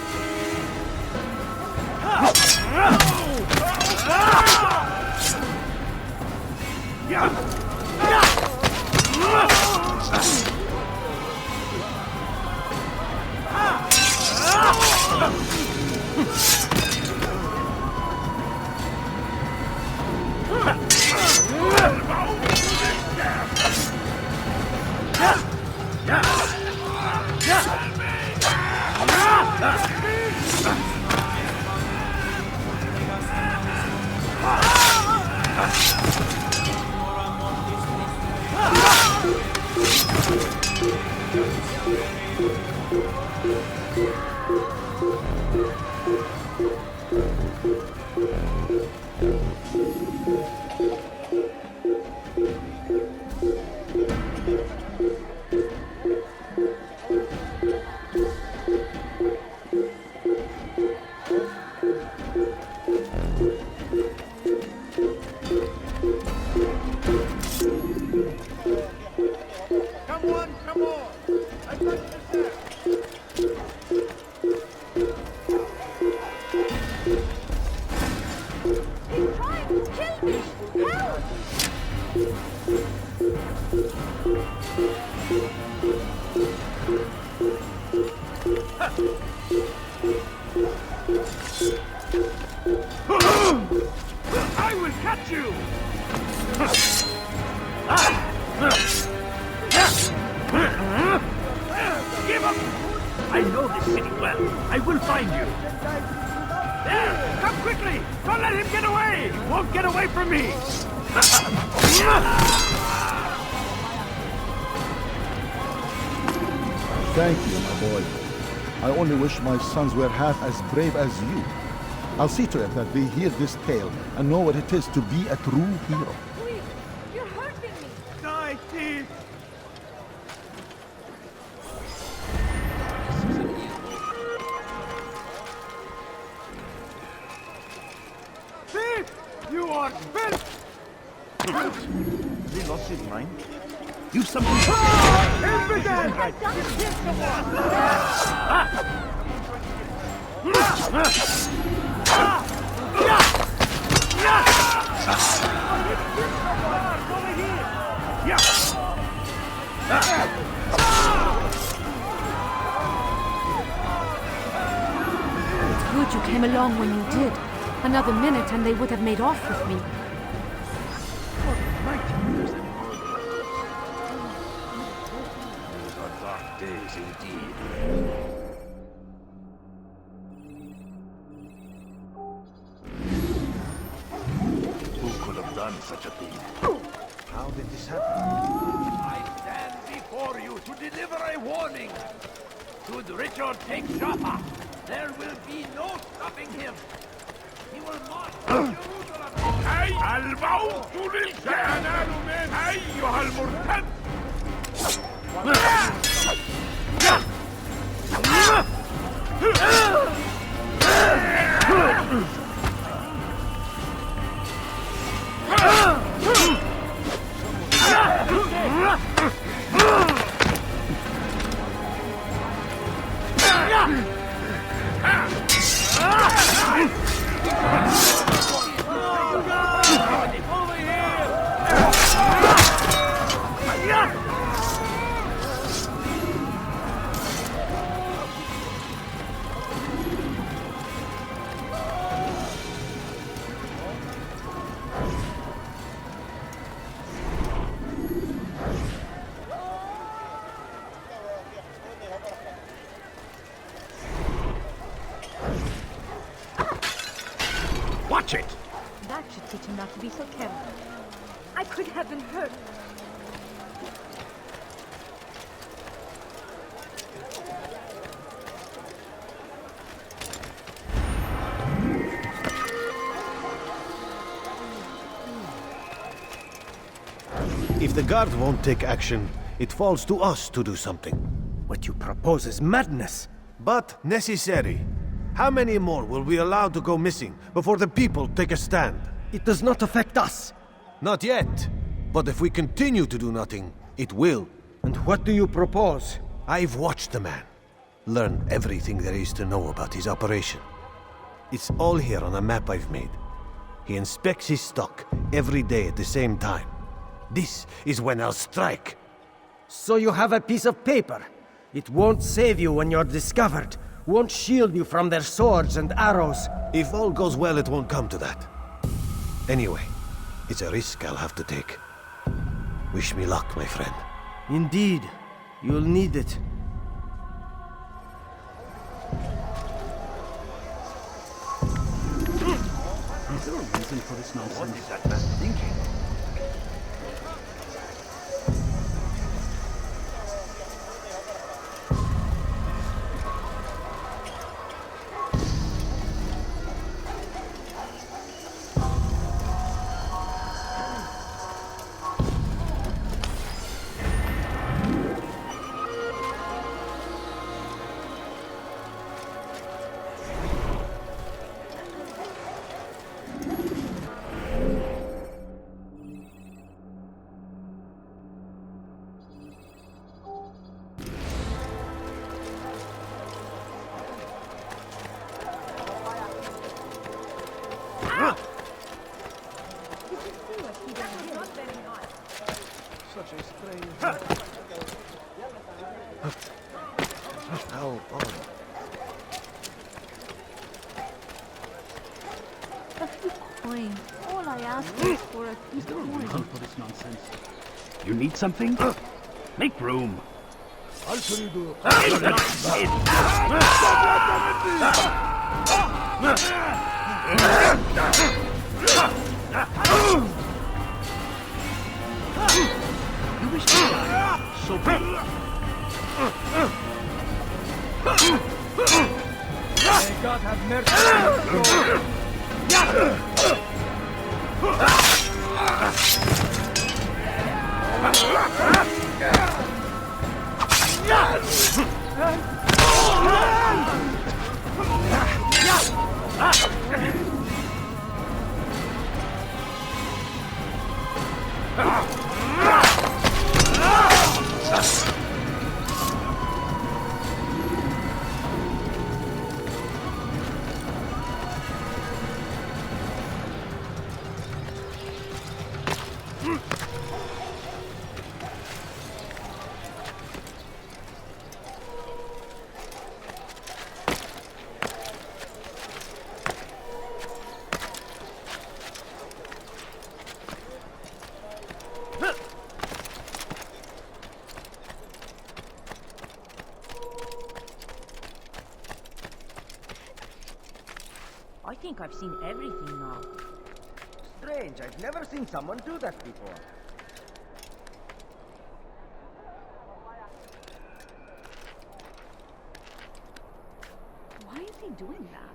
I will catch you! Give up! I know this city well. I will find you. There! Come quickly! Don't let him get away! He won't get away from me! Thank you, my boy. I only wish my sons were half as brave as you. I'll see to it that they hear this tale and know what it is to be a true hero. Please, you're hurting me. Die, thief! Thief! You are bent! He lost his mind? Do something! Impudent! It's good you came along when you did. Another minute and they would have made off with me. Those are dark days indeed. Who could have done such a thing? How did this happen? I stand before you to deliver a warning. Should Richard take Jaffa, there will be no stopping him. He will march to Jerusalem. أي الموت للكهنة أيها المرتد. Watch it! That should teach him not to be so careful. I could have been hurt. If the guard won't take action, it falls to us to do something. What you propose is madness. But necessary. How many more will we allow to go missing before the people take a stand? It does not affect us. Not yet. But if we continue to do nothing, it will. And what do you propose? I've watched the man. Learned everything there is to know about his operation. It's all here on a map I've made. He inspects his stock every day at the same time. This is when I'll strike. So you have a piece of paper. It won't save you when you're discovered. Won't shield you from their swords and arrows. If all goes well, it won't come to that. Anyway, it's a risk I'll have to take. Wish me luck, my friend. Indeed. You'll need it. reason for this nonsense? What is that man thinking? How odd. A few coins. All I ask is for a few Is there a coins. reason for this nonsense? You need something? Make room. You wish to die? So be it. May God have mercy on your soul. I think I've seen everything now. Strange, I've never seen someone do that before. Why is he doing that?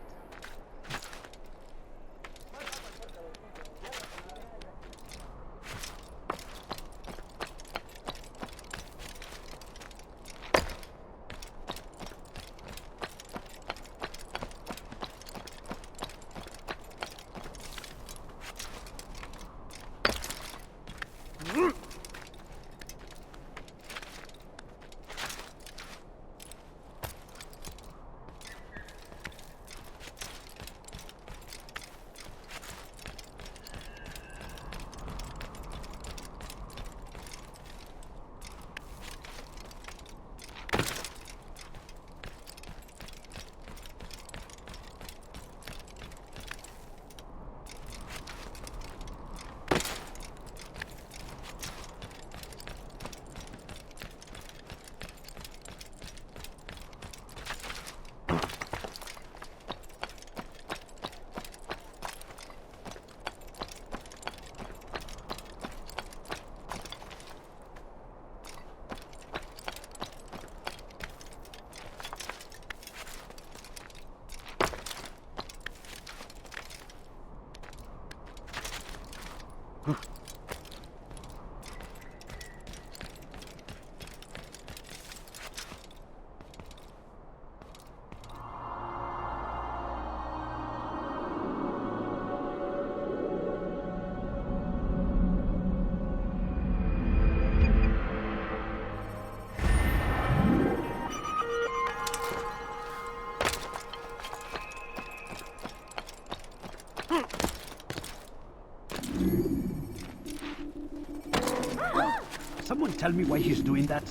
Someone tell me why he's doing that?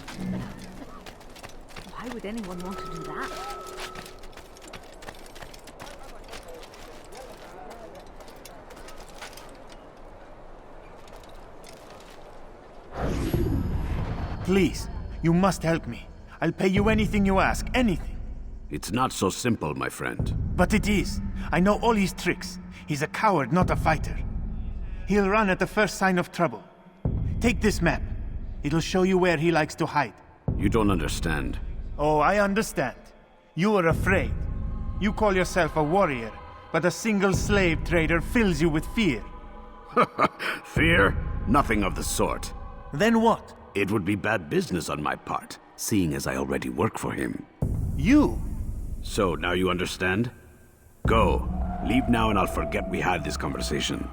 Why would anyone want to do that? Please, you must help me. I'll pay you anything you ask, anything. It's not so simple, my friend. But it is. I know all his tricks. He's a coward, not a fighter. He'll run at the first sign of trouble. Take this map. It'll show you where he likes to hide. You don't understand. Oh, I understand. You are afraid. You call yourself a warrior, but a single slave trader fills you with fear. Fear? Nothing of the sort. Then what? It would be bad business on my part, seeing as I already work for him. You? So, now you understand? Go. Leave now and I'll forget we had this conversation.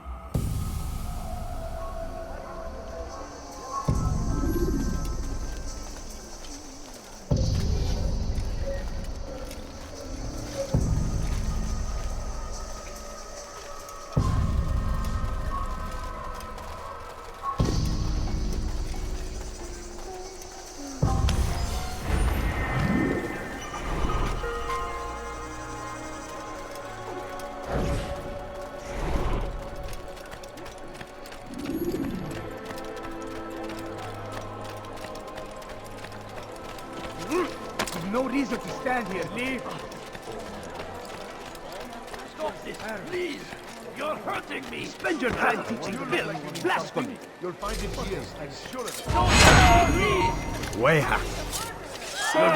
No reason to stand here. Leave. Stop this, please. You're hurting me. Spend your time teaching Bill. Blasphemy. You'll find it here. I'm sure of it. Please. Way hack. Your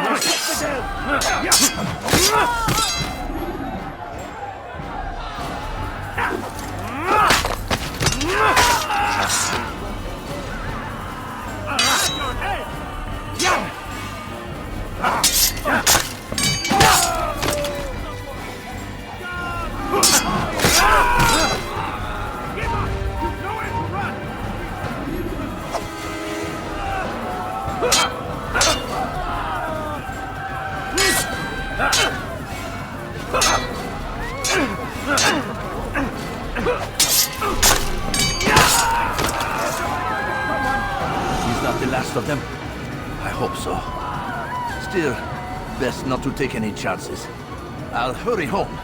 head. He's not the last of them. I hope so. Still, best not to take any chances. I'll hurry home.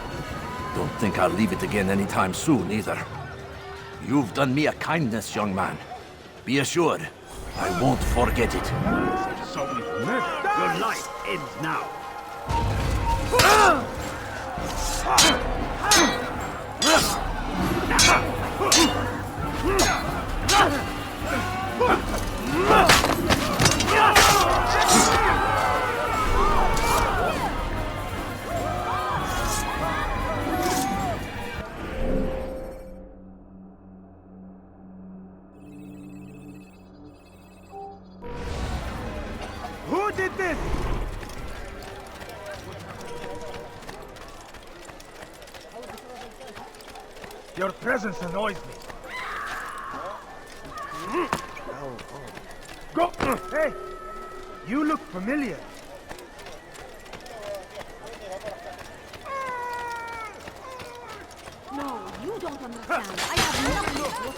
Don't think I'll leave it again anytime soon, either. You've done me a kindness, young man. Be assured, I won't forget it. Your life ends now. Who did this? Your presence annoys me. Go! Hey! You look familiar. No, you don't understand. I have nothing.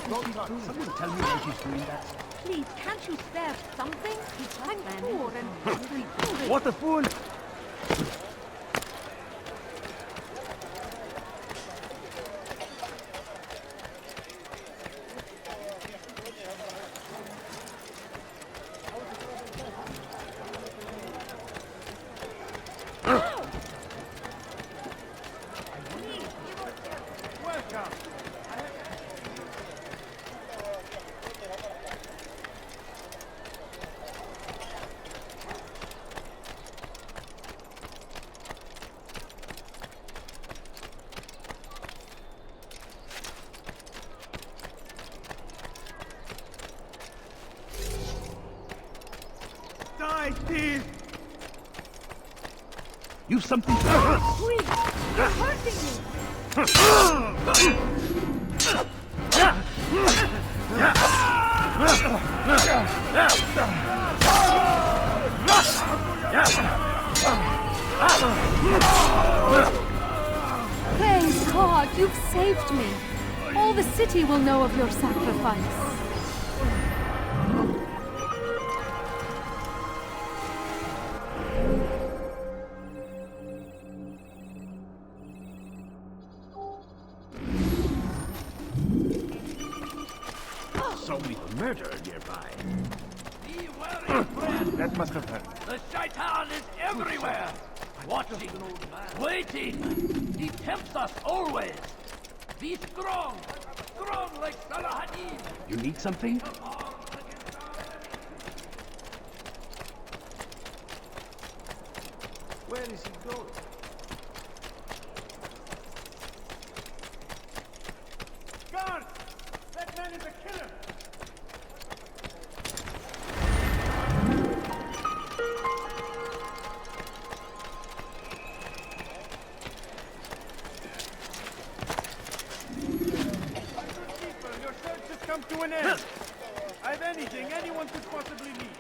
Someone tell me why she's doing that. Please, can't you spare something? I'm poor and hungry. What a fool! Die, thief! You've something to hurt! Please, you're hurting me. Praise God, you've saved me. All the city will know of your sacrifice. Somebody murder nearby. Be wary, friend! That must have hurt. The shaitan is everywhere! Watching, waiting, He tempts us always. Be strong. Strong like Saladin. You need something? Where is he going? Guard! That man is a killer! Your search has come to an end. I've anything anyone could possibly need.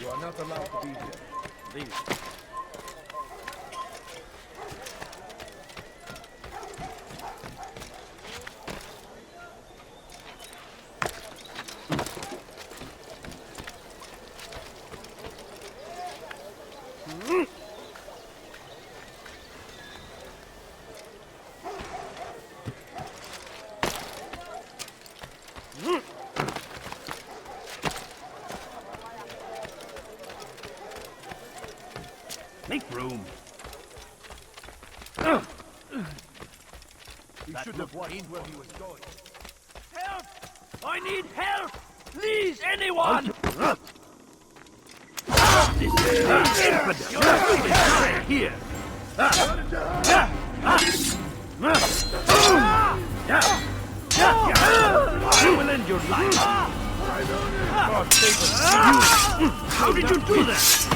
You are not allowed to be here. Leave. Make room. You should have watched where he was going. Help! I need help! Please, anyone! Here. I will end your life. God save us. How did you do that?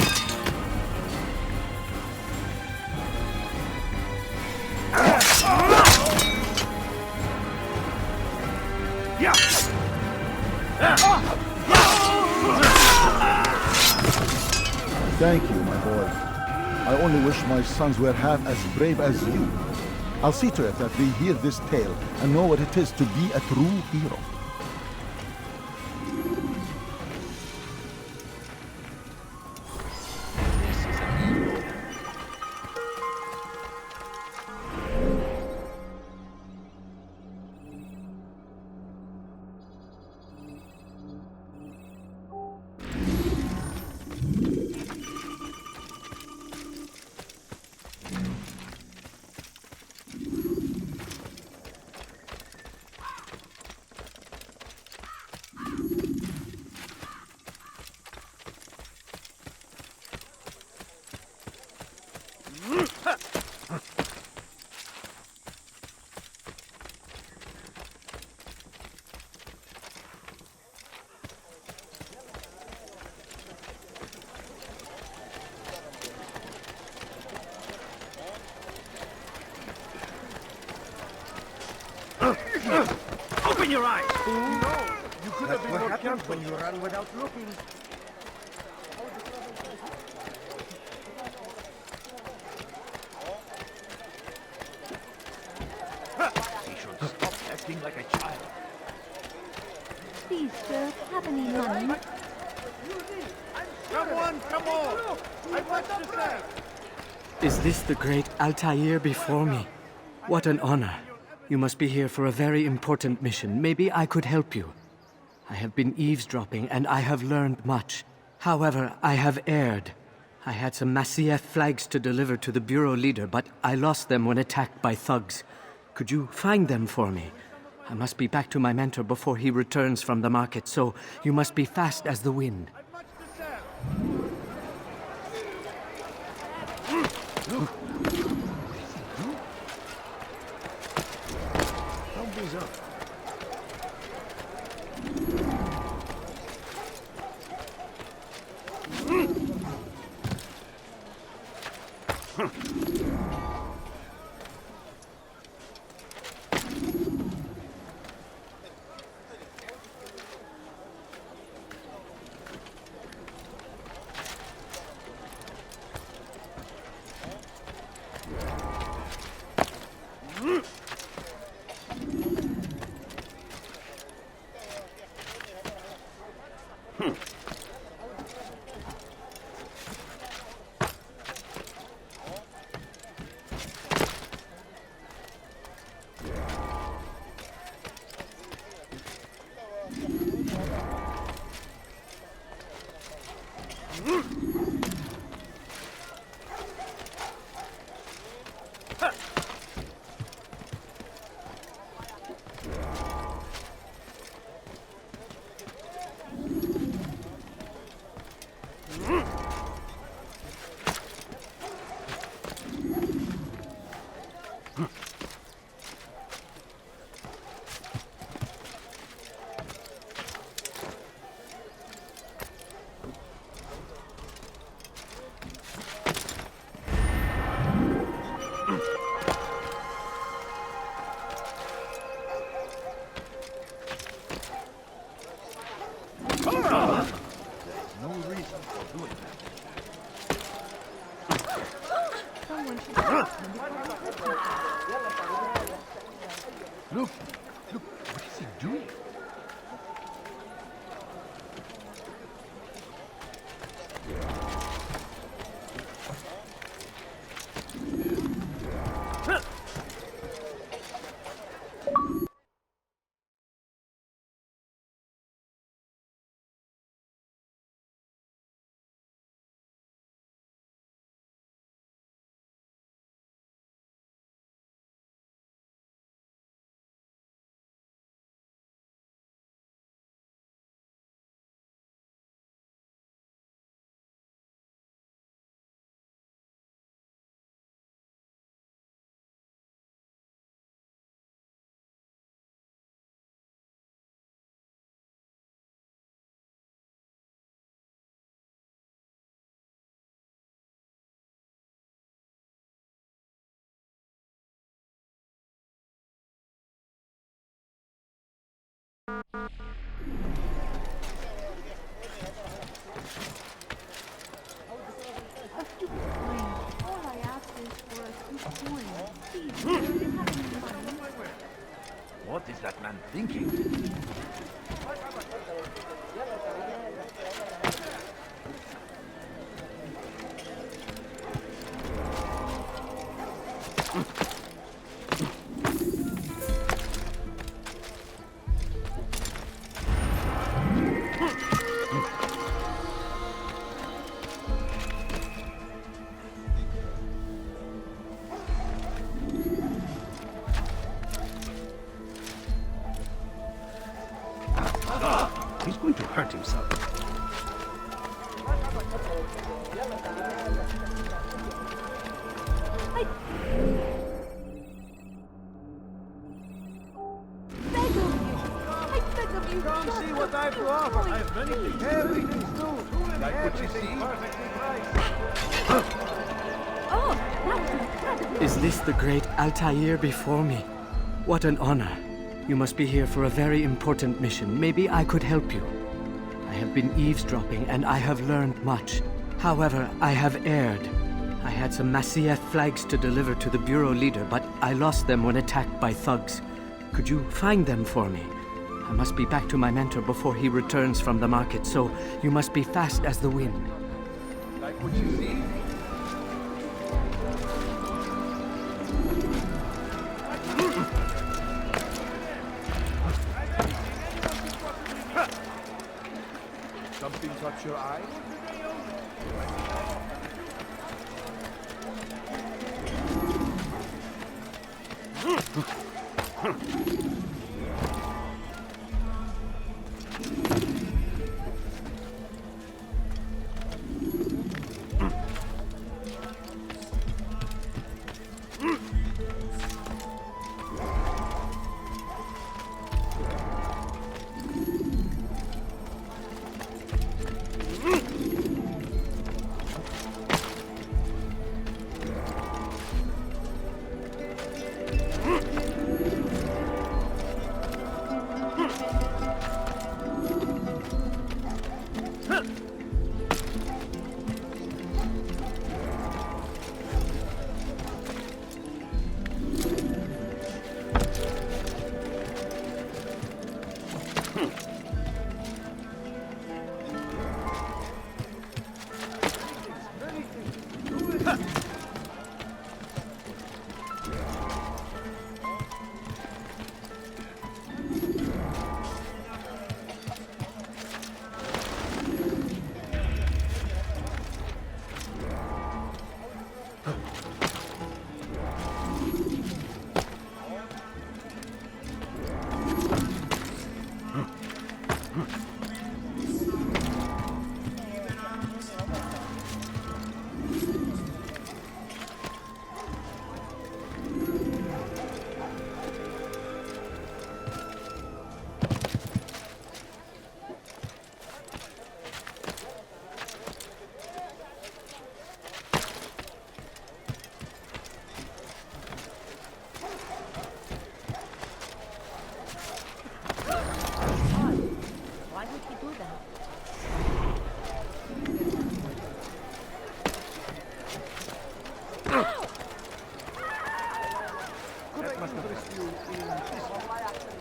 Thank you, my boy. I only wish my sons were half as brave as you. I'll see to it that they hear this tale and know what it is to be a true hero. Open your eyes! No! You could have been What more happens careful. when you run without looking? He should stop acting like a child. Please, sir, have any money? Come on, come on! I watched this ad. Is this the great Altair before me? What an honor. You must be here for a very important mission. Maybe I could help you. I have been eavesdropping and I have learned much. However, I have erred. I had some Masyaf flags to deliver to the bureau leader, but I lost them when attacked by thugs. Could you find them for me? I must be back to my mentor before he returns from the market, so you must be fast as the wind. Something's up. Look, what is he doing? A few coins. All I ask is for a few coins. Please, do you have any money? What is that man thinking? He's going to hurt himself. Come see what I have to offer. I have many things. Everything's new. Like what you see? Perfectly priced. Oh, that was incredible. Is this the great Altair before me? What an honor. You must be here for a very important mission. Maybe I could help you. I have been eavesdropping and I have learned much. However, I have erred. I had some Masyaf flags to deliver to the Bureau leader, but I lost them when attacked by thugs. Could you find them for me? I must be back to my mentor before he returns from the market, so you must be fast as the wind. Like what you see? Something caught your eye?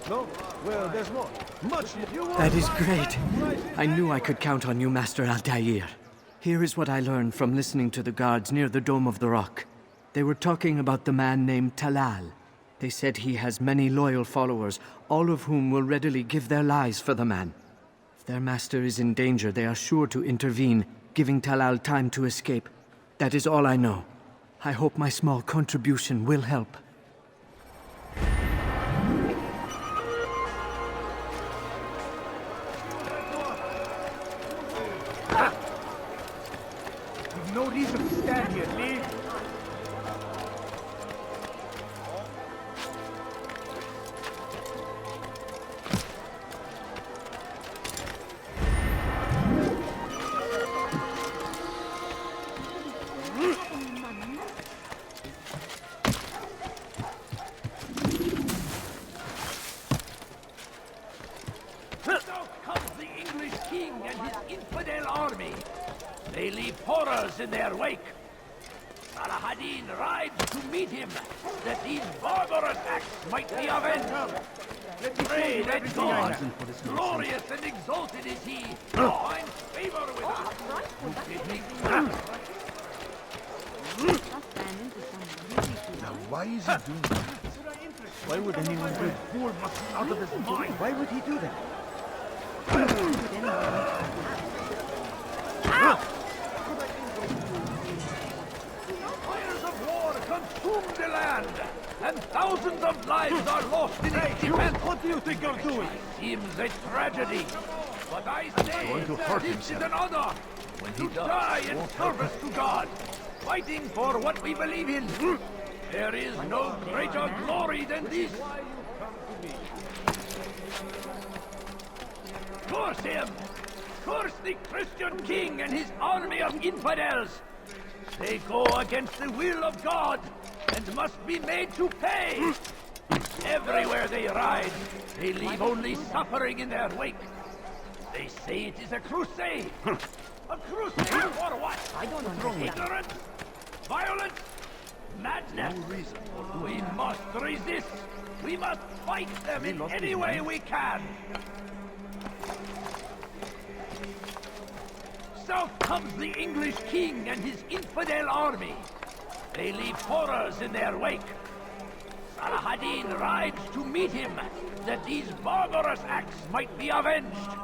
No? Well, there's more. Much more. That is great. I knew I could count on you, Master Altair. Here is what I learned from listening to the guards near the Dome of the Rock. They were talking about the man named Talal. They said he has many loyal followers, all of whom will readily give their lives for the man. If their master is in danger, they are sure to intervene, giving Talal time to escape. That is all I know. I hope my small contribution will help. You've no reason to stand here, leave. They leave horrors in their wake. Salah-ad-Din rides to meet him, that these barbarous acts might be avenged. Pray that God, glorious and exalted is he, find favor with us. Now, why is he doing that? Why would anyone do it? Fool must be out of his mind. Why would he do that? Fires of war consume the land, and thousands of lives are lost in its defense. What do you think you're doing? Seems a tragedy, but I say Going to hurt this is himself. an honor. When To he does, die it in won't hurt service to God, fighting for what we believe in. There is no greater glory than this. Curse him! Curse the Christian king and his army of infidels! They go against the will of God and must be made to pay! Everywhere they ride, they leave only suffering in their wake. They say it is a crusade. A crusade for what? I don't know. Ignorance? Violence? Madness? No reason. We must resist. We must fight them in any way we can. South comes the English king and his infidel army. They leave horrors in their wake. Salah-ad-Din rides to meet him, that these barbarous acts might be avenged.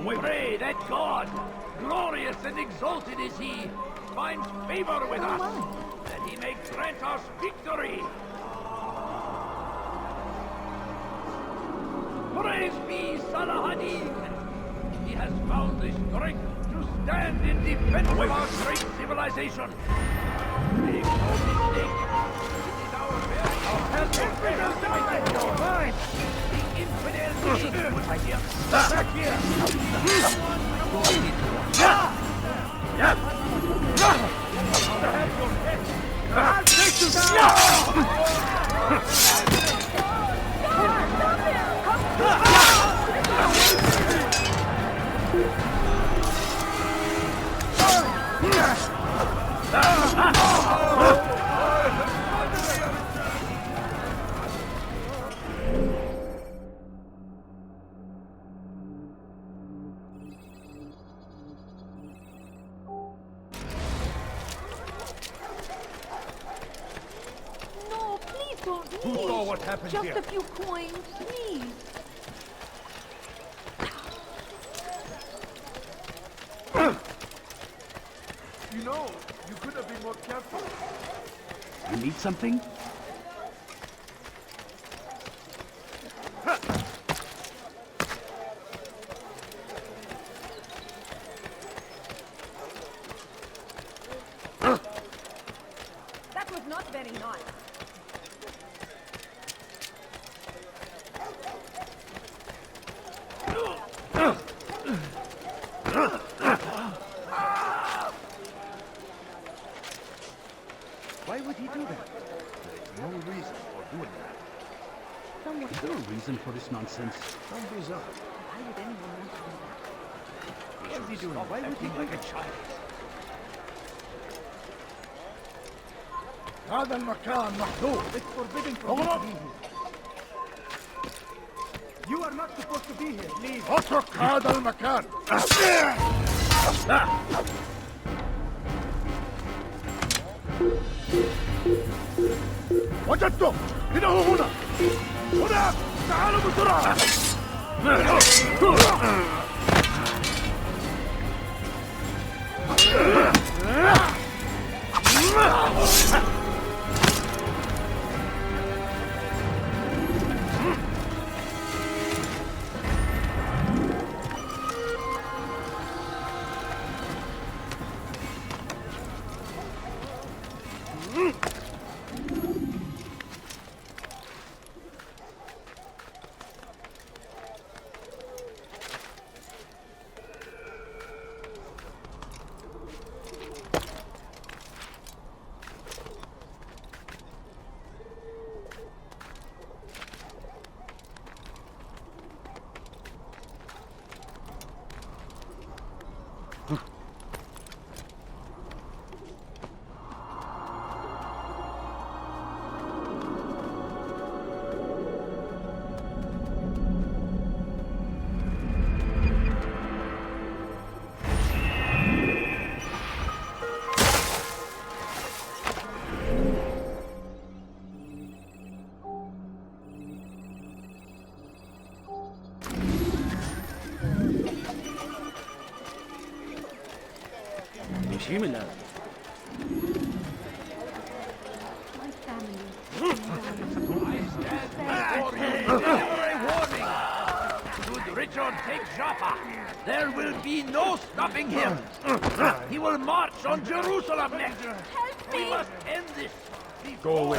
We pray that God, glorious and exalted is he, finds favor with us, that he may grant us victory. Praise be Salah-ad-Din! He has found the strength to stand in defense of our great civilization. Make no mistake, it is our very mind. The infidel king would like him. Back here! I'll take you No, please don't leave. Who saw what happened Just here? a few coins, please. You know, you could have been more careful. You need something? That was not very nice. Why would he do that? There's no reason for doing that. Is there a reason for this nonsense? How bizarre. Why would anyone want to do that? What is he doing? Why would he like a child? هذا المكان محظور. It's forbidden for me to be here. You are not supposed to be here. Leave. اترك هذا المكان. وجدته. إنه هنا. هنا. تعالوا بسرعة. My family. Should Richard take Jaffa, there will be no stopping him. He will march on Jerusalem next. Help me! We must end this. Go away.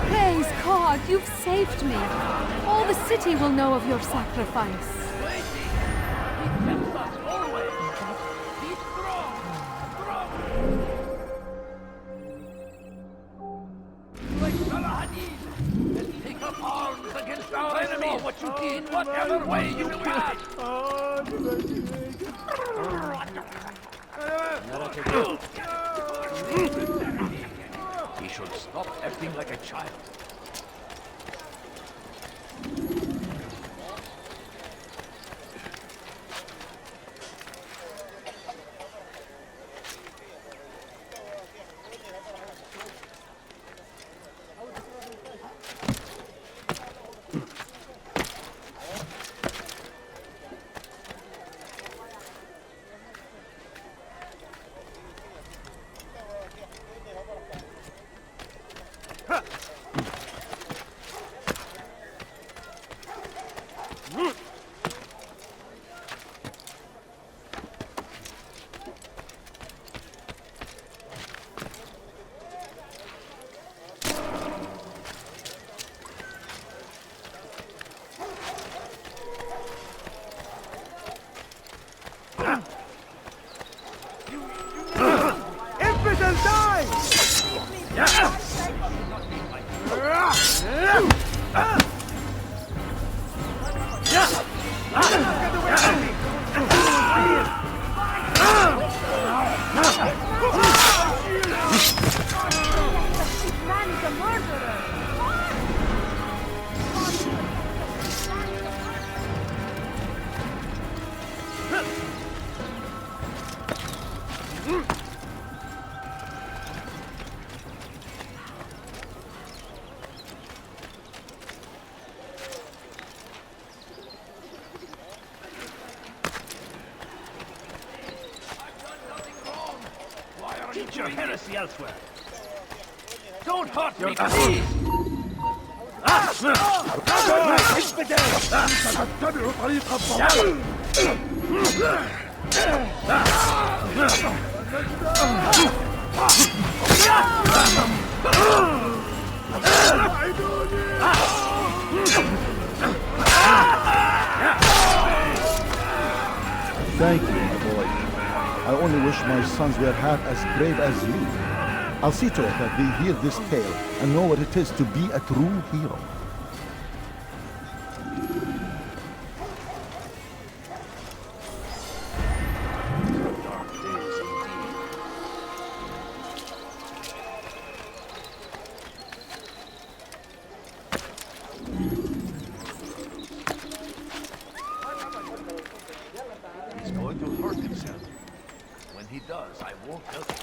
Praise God, you've saved me. All the city will know of your sacrifice. Take up arms against our enemy. What you did, whatever way you can. He should stop acting like a child. Infidel, die! Man is a murderer! Teach your heresy elsewhere. Don't hurt me, please! ستتبع طريق الضلال. Thank you, my boy. I only wish my sons were half as brave as you. I'll see to it that they hear this tale and know what it is to be a true hero. He's going to hurt himself. When he does, I won't help him.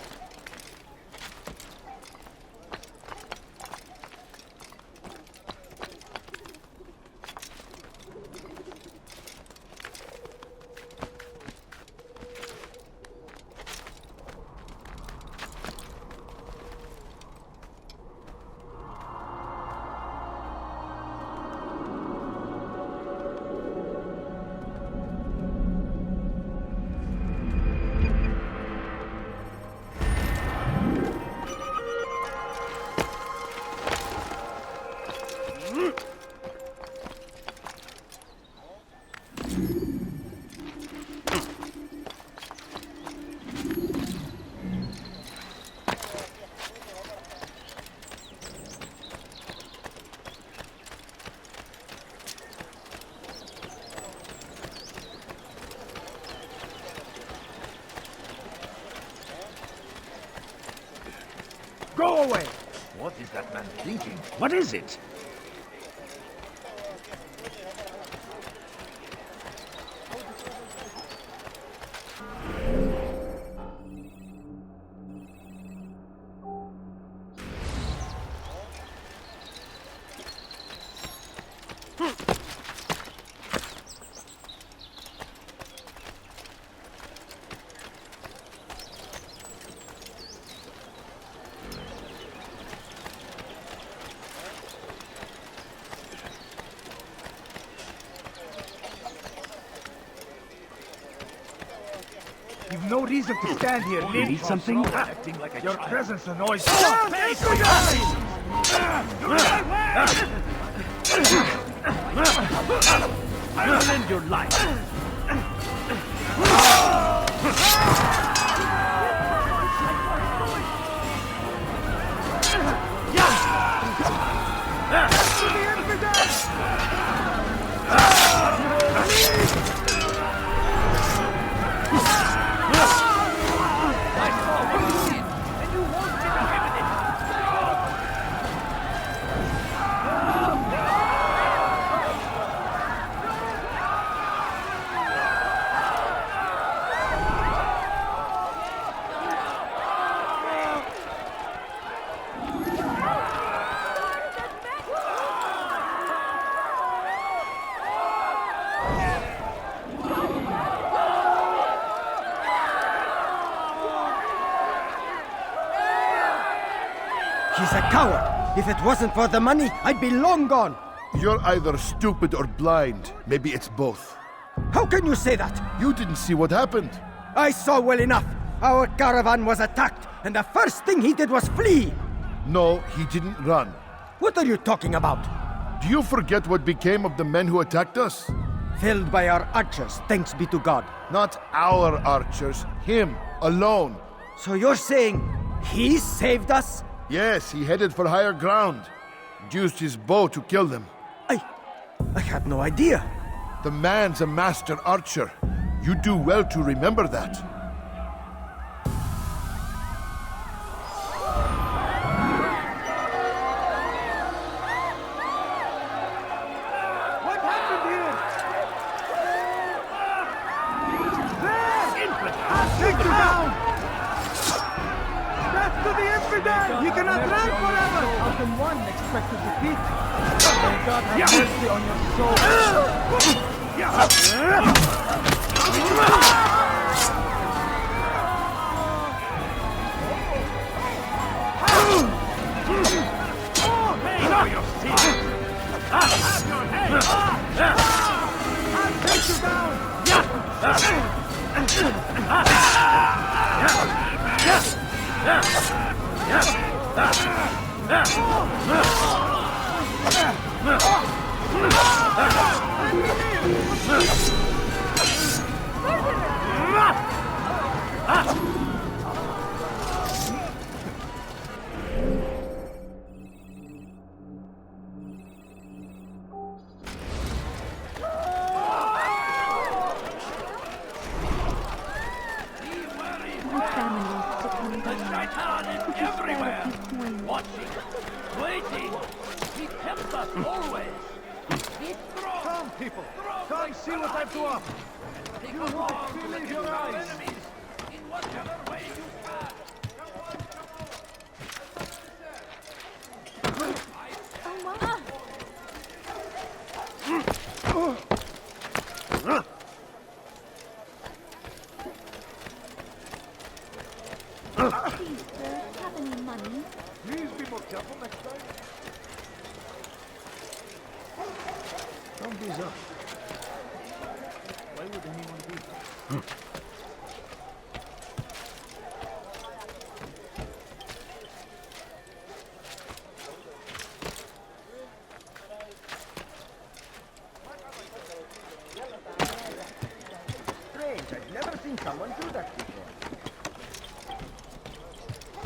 Go away! What is that man thinking? What is it? You've no reason to stand here. You need something? Acting like a Your child. presence annoys I will end your life. He's a coward. If it wasn't for the money, I'd be long gone. You're either stupid or blind. Maybe it's both. How can you say that? You didn't see what happened. I saw well enough. Our caravan was attacked, and the first thing he did was flee. No, he didn't run. What are you talking about? Do you forget what became of the men who attacked us? Felled by our archers, thanks be to God. Not our archers, him, alone. So you're saying he saved us? Yes, he headed for higher ground. Used his bow to kill them. I had no idea. The man's a master archer. You do well to remember that. What happened here? There! Take you down! Death to the infidel! You cannot run forever! How can one expect to defeat? May God have mercy on your soul. Know your seat. Have your head. I'll take you down! Everywhere! Watching, waiting! He tempts us always! Come, people! Come see what I've to offer! You won't believe your eyes! In whatever way you can! Please, sir, have any money? Please be more careful next time. Don't be so. Why would anyone do that? Strange, I've never seen someone do that before.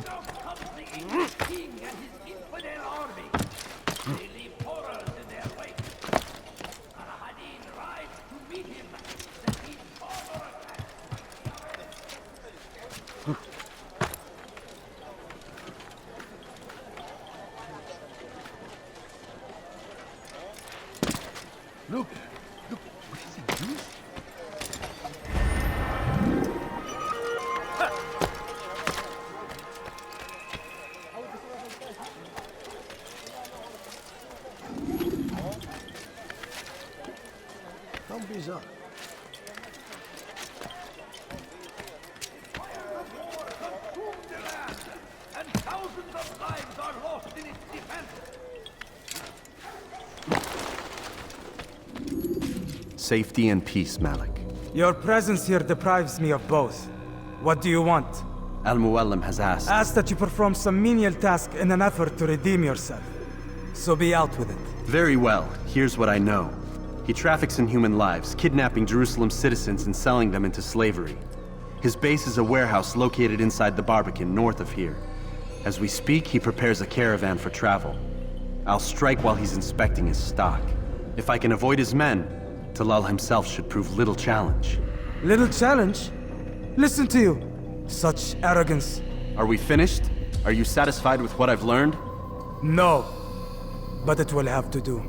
Now comes the English king and his infidel army. They leave horrors in their wake. Al-Hadid rides to meet him. The king's father attacks. Look, what is it doing? Don't be so. And thousands of lives are lost in its defense. Safety and peace, Malik. Your presence here deprives me of both. What do you want? Al-Muallim has asked. Ask that you perform some menial task in an effort to redeem yourself. So be out with it. Very well. Here's what I know. He traffics in human lives, kidnapping Jerusalem citizens and selling them into slavery. His base is a warehouse located inside the Barbican, north of here. As we speak, he prepares a caravan for travel. I'll strike while he's inspecting his stock. If I can avoid his men, Talal himself should prove little challenge. Little challenge? Listen to you. Such arrogance. Are we finished? Are you satisfied with what I've learned? No. But it will have to do.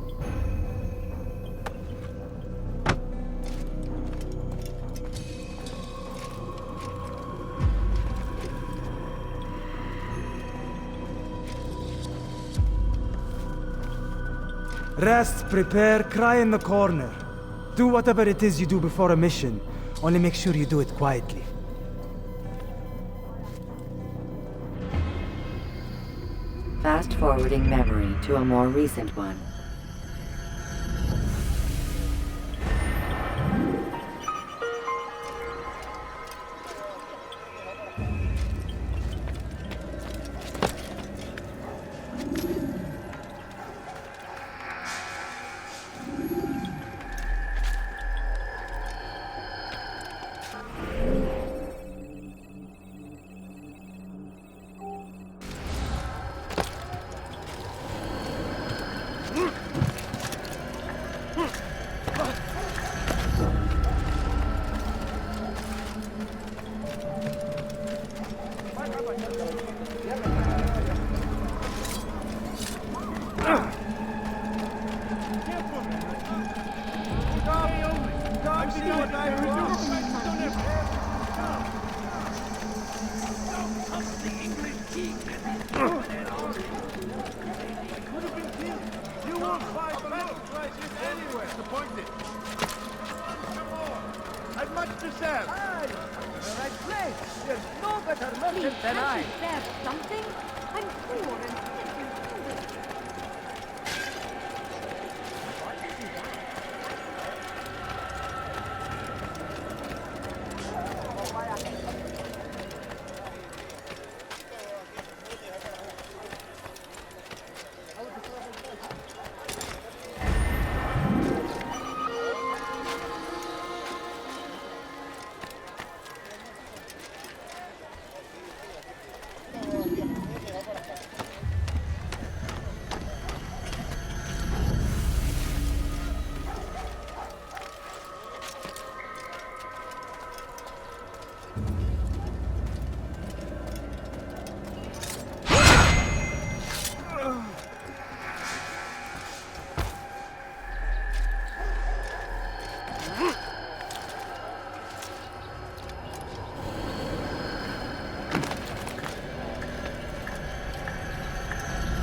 Rest, prepare, cry in the corner. Do whatever it is you do before a mission. Only make sure you do it quietly. Fast-forwarding memory to a more recent one. I've much to serve. Aye, the right place. There's no better merchant than I. There's something. I'm poor and simply hungry.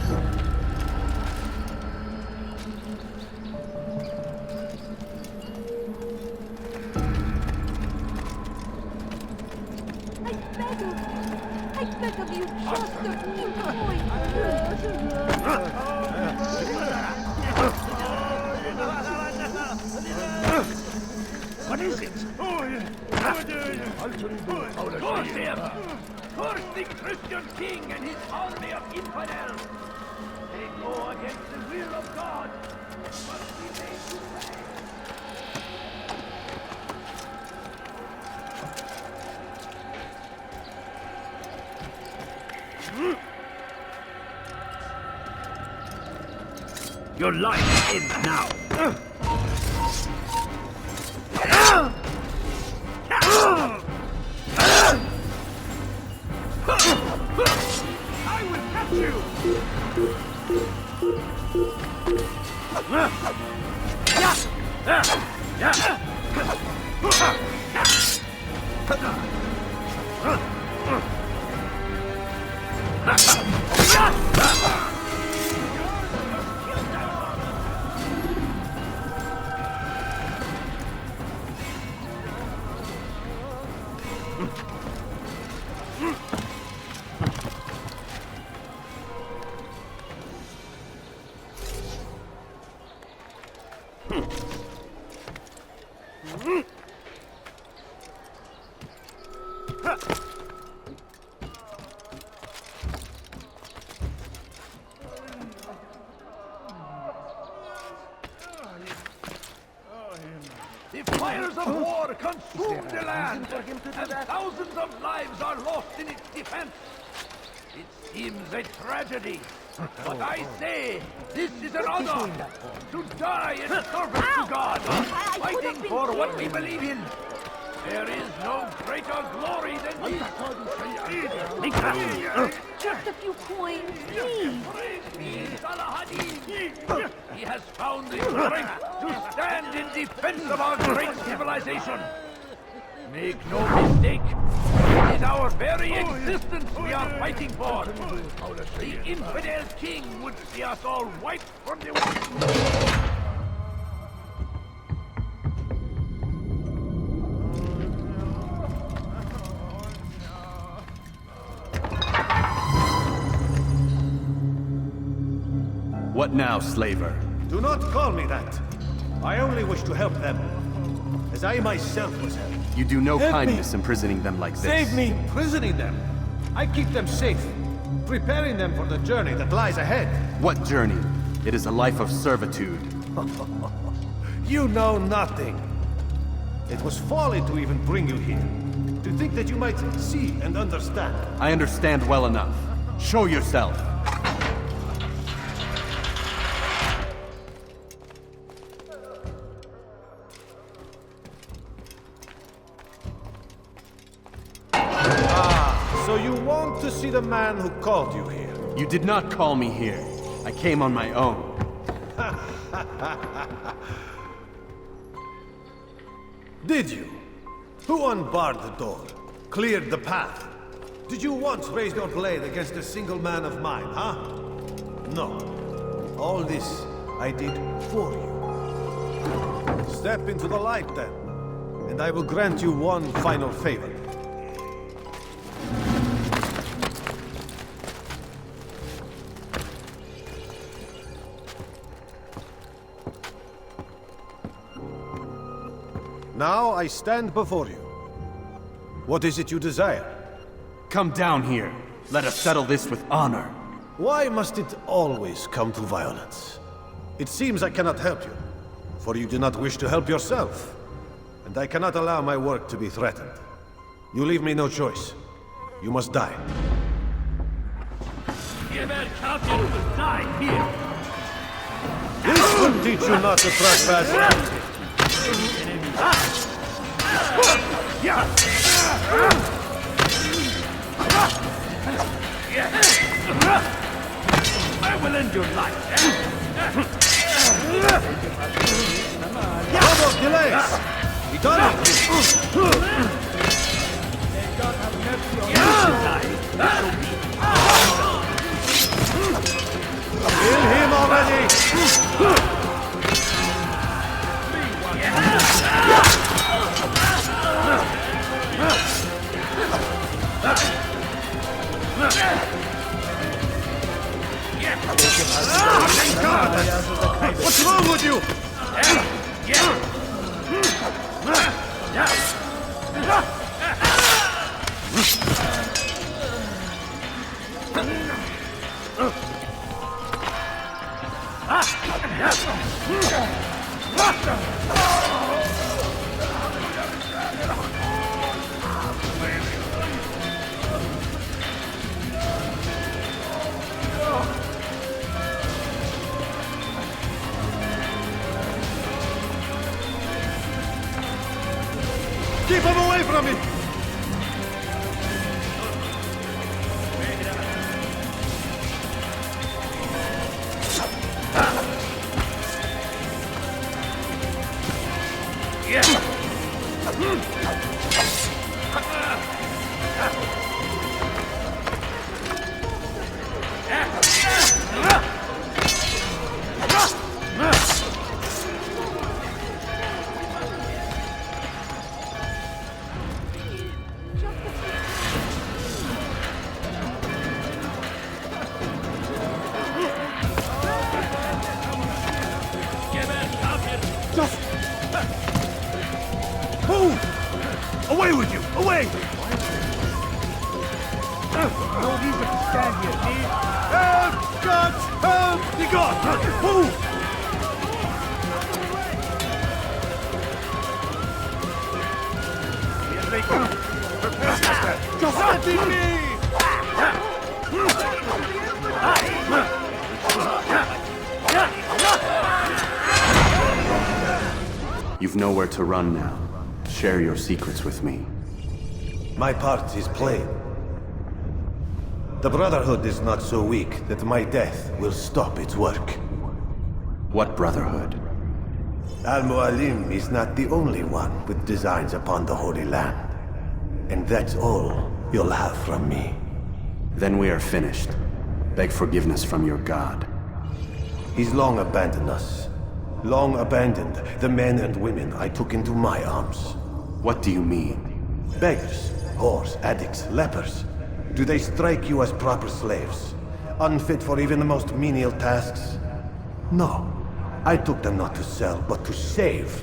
I beg of you, just a few coins, What is it? Curse him! Curse the Christian king and his army of infidels! They go against the will of God! Must be made to pay! Your life ends now! I will catch you! The fires of war consume the land, and thousands of lives are lost in its defense. It seems a tragedy, but I say this is an honor to die in service to God, fighting for what we believe in. There is no greater glory than this. just a few coins, please. Bring me Salahadin. He has found the strength to stand in defense of our great civilization. Make no mistake, it is our very existence we are fighting for. The infidel king would see us all wiped from the world. What now, slaver? Do not call me that. I only wish to help them, as I myself was helped. You do no Help kindness me. imprisoning them like this. Save me! Imprisoning them? I keep them safe, preparing them for the journey that lies ahead. What journey? It is a life of servitude. You know nothing. It was folly to even bring you here. To think that you might see and understand. I understand well enough. Show yourself. So you want to see the man who called you here? You did not call me here. I came on my own. Did you? Who unbarred the door? Cleared the path? Did you once raise your blade against a single man of mine, huh? No. All this I did for you. Step into the light then, and I will grant you one final favor. Now I stand before you. What is it you desire? Come down here. Let us settle this with honor. Why must it always come to violence? It seems I cannot help you, for you do not wish to help yourself. And I cannot allow my work to be threatened. You leave me no choice. You must die. Give El champion to die here. This will teach you not to trespass. I will end your life. No more delays! Be done with this! What's wrong with you? Keep him away from me! Just move! Away with you! Away! No reason to stand here, Dave. Help! God! Help! Be gone! Move! Here they come. Just let me be! You've nowhere to run now. Share your secrets with me. My part is plain. The Brotherhood is not so weak that my death will stop its work. What Brotherhood? Al-Mualim is not the only one with designs upon the Holy Land. And that's all you'll have from me. Then we are finished. Beg forgiveness from your god. He's long abandoned us. Long abandoned the men and women I took into my arms. What do you mean? Beggars, whores, addicts, lepers. Do they strike you as proper slaves? Unfit for even the most menial tasks? No. I took them not to sell, but to save.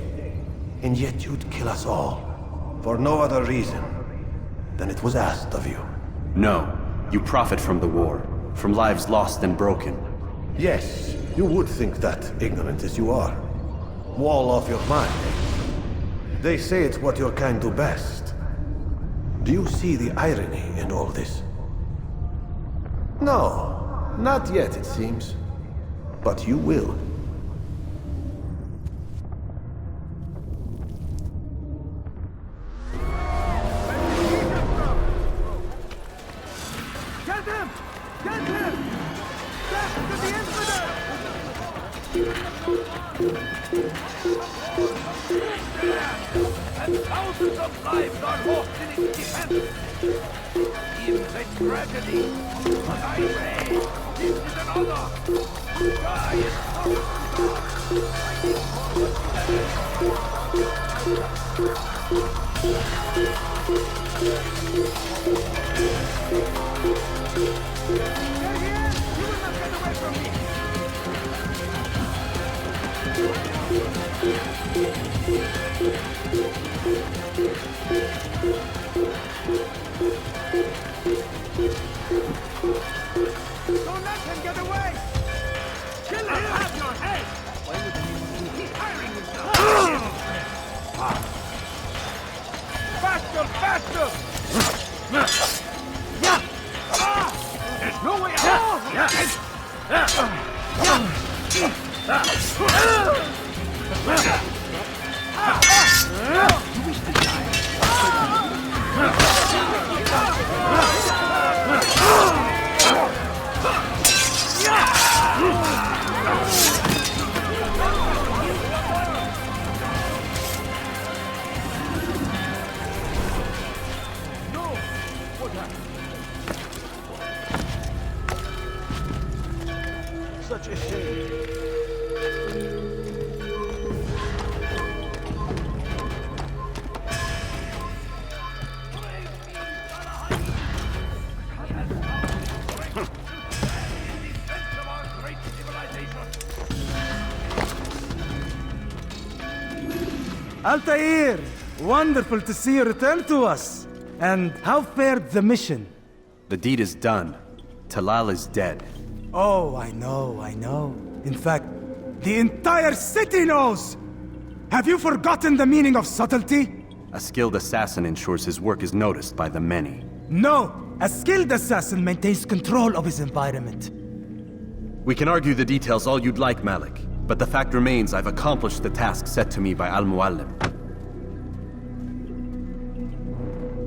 And yet you'd kill us all. For no other reason than it was asked of you. No. You profit from the war. From lives lost and broken. Yes, you would think that, ignorant as you are. Wall off your mind. They say it's what your kind do best. Do you see the irony in all this? No, not yet, it seems. But you will. Get him! Get him! Death to the infidel! And thousands of lives are lost in its defense. In the tragedy, but I pray, this is another. Die is Don't let him get away! Kill him! Have your head! Why would he? He's hiring himself! Faster! Faster! There's no way out! You wish to die? Such a shame. Altair! Wonderful to see you return to us. And how fared the mission? The deed is done. Talal is dead. Oh, I know. In fact, the entire city knows! Have you forgotten the meaning of subtlety? A skilled assassin ensures his work is noticed by the many. No! A skilled assassin maintains control of his environment. We can argue the details all you'd like, Malik. But the fact remains I've accomplished the task set to me by Al-Mualim.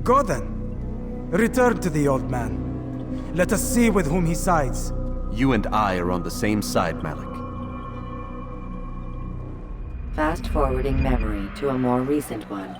Go then. Return to the old man. Let us see with whom he sides. You and I are on the same side, Malik. Fast-forwarding memory to a more recent one.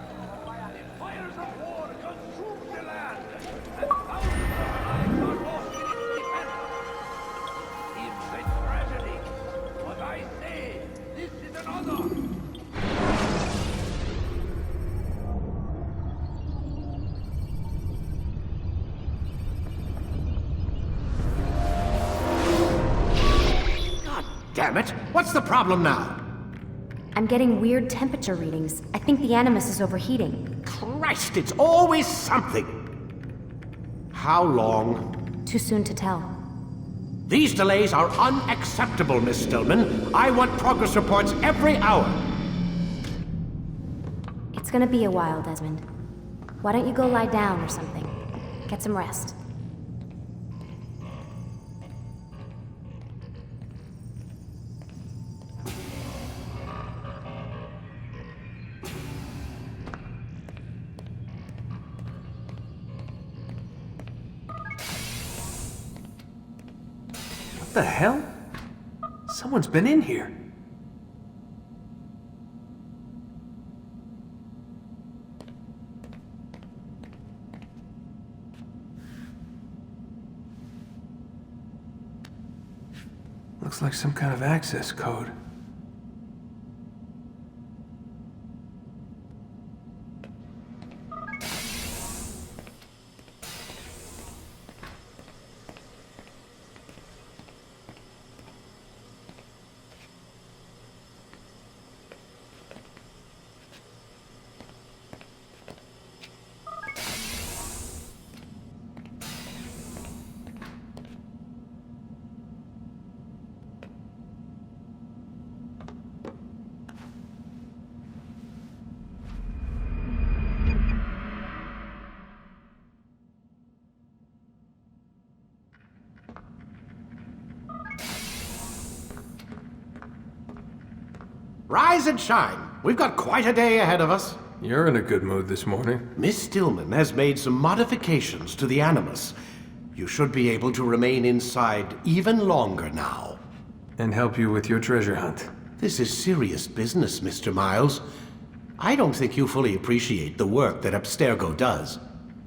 Damn it! What's the problem now? I'm getting weird temperature readings. I think the Animus is overheating. Christ, it's always something! How long? Too soon to tell. These delays are unacceptable, Miss Stillman. I want progress reports every hour. It's gonna be a while, Desmond. Why don't you go lie down or something? Get some rest. What the hell? Someone's been in here. Looks like some kind of access code. Rise and shine. We've got quite a day ahead of us. You're in a good mood this morning. Miss Stillman has made some modifications to the Animus. You should be able to remain inside even longer now. And help you with your treasure hunt. This is serious business, Mr. Miles. I don't think you fully appreciate the work that Abstergo does.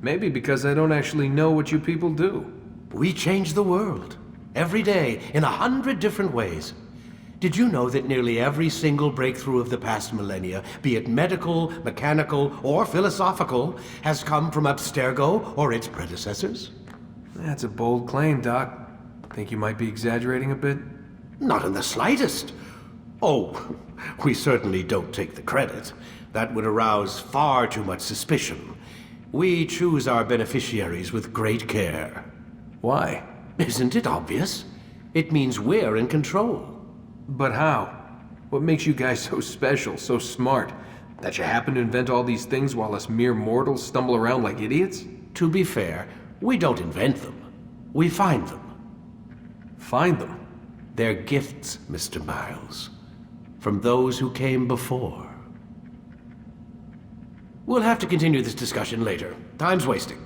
Maybe because I don't actually know what you people do. We change the world. Every day, in 100 different ways. Did you know that nearly every single breakthrough of the past millennia, be it medical, mechanical, or philosophical, has come from Abstergo or its predecessors? That's a bold claim, Doc. Think you might be exaggerating a bit? Not in the slightest. Oh, we certainly don't take the credit. That would arouse far too much suspicion. We choose our beneficiaries with great care. Why? Isn't it obvious? It means we're in control. But how? What makes you guys so special, so smart? That you happen to invent all these things while us mere mortals stumble around like idiots? To be fair, we don't invent them. We find them. Find them? They're gifts, Mr. Miles. From those who came before. We'll have to continue this discussion later. Time's wasting.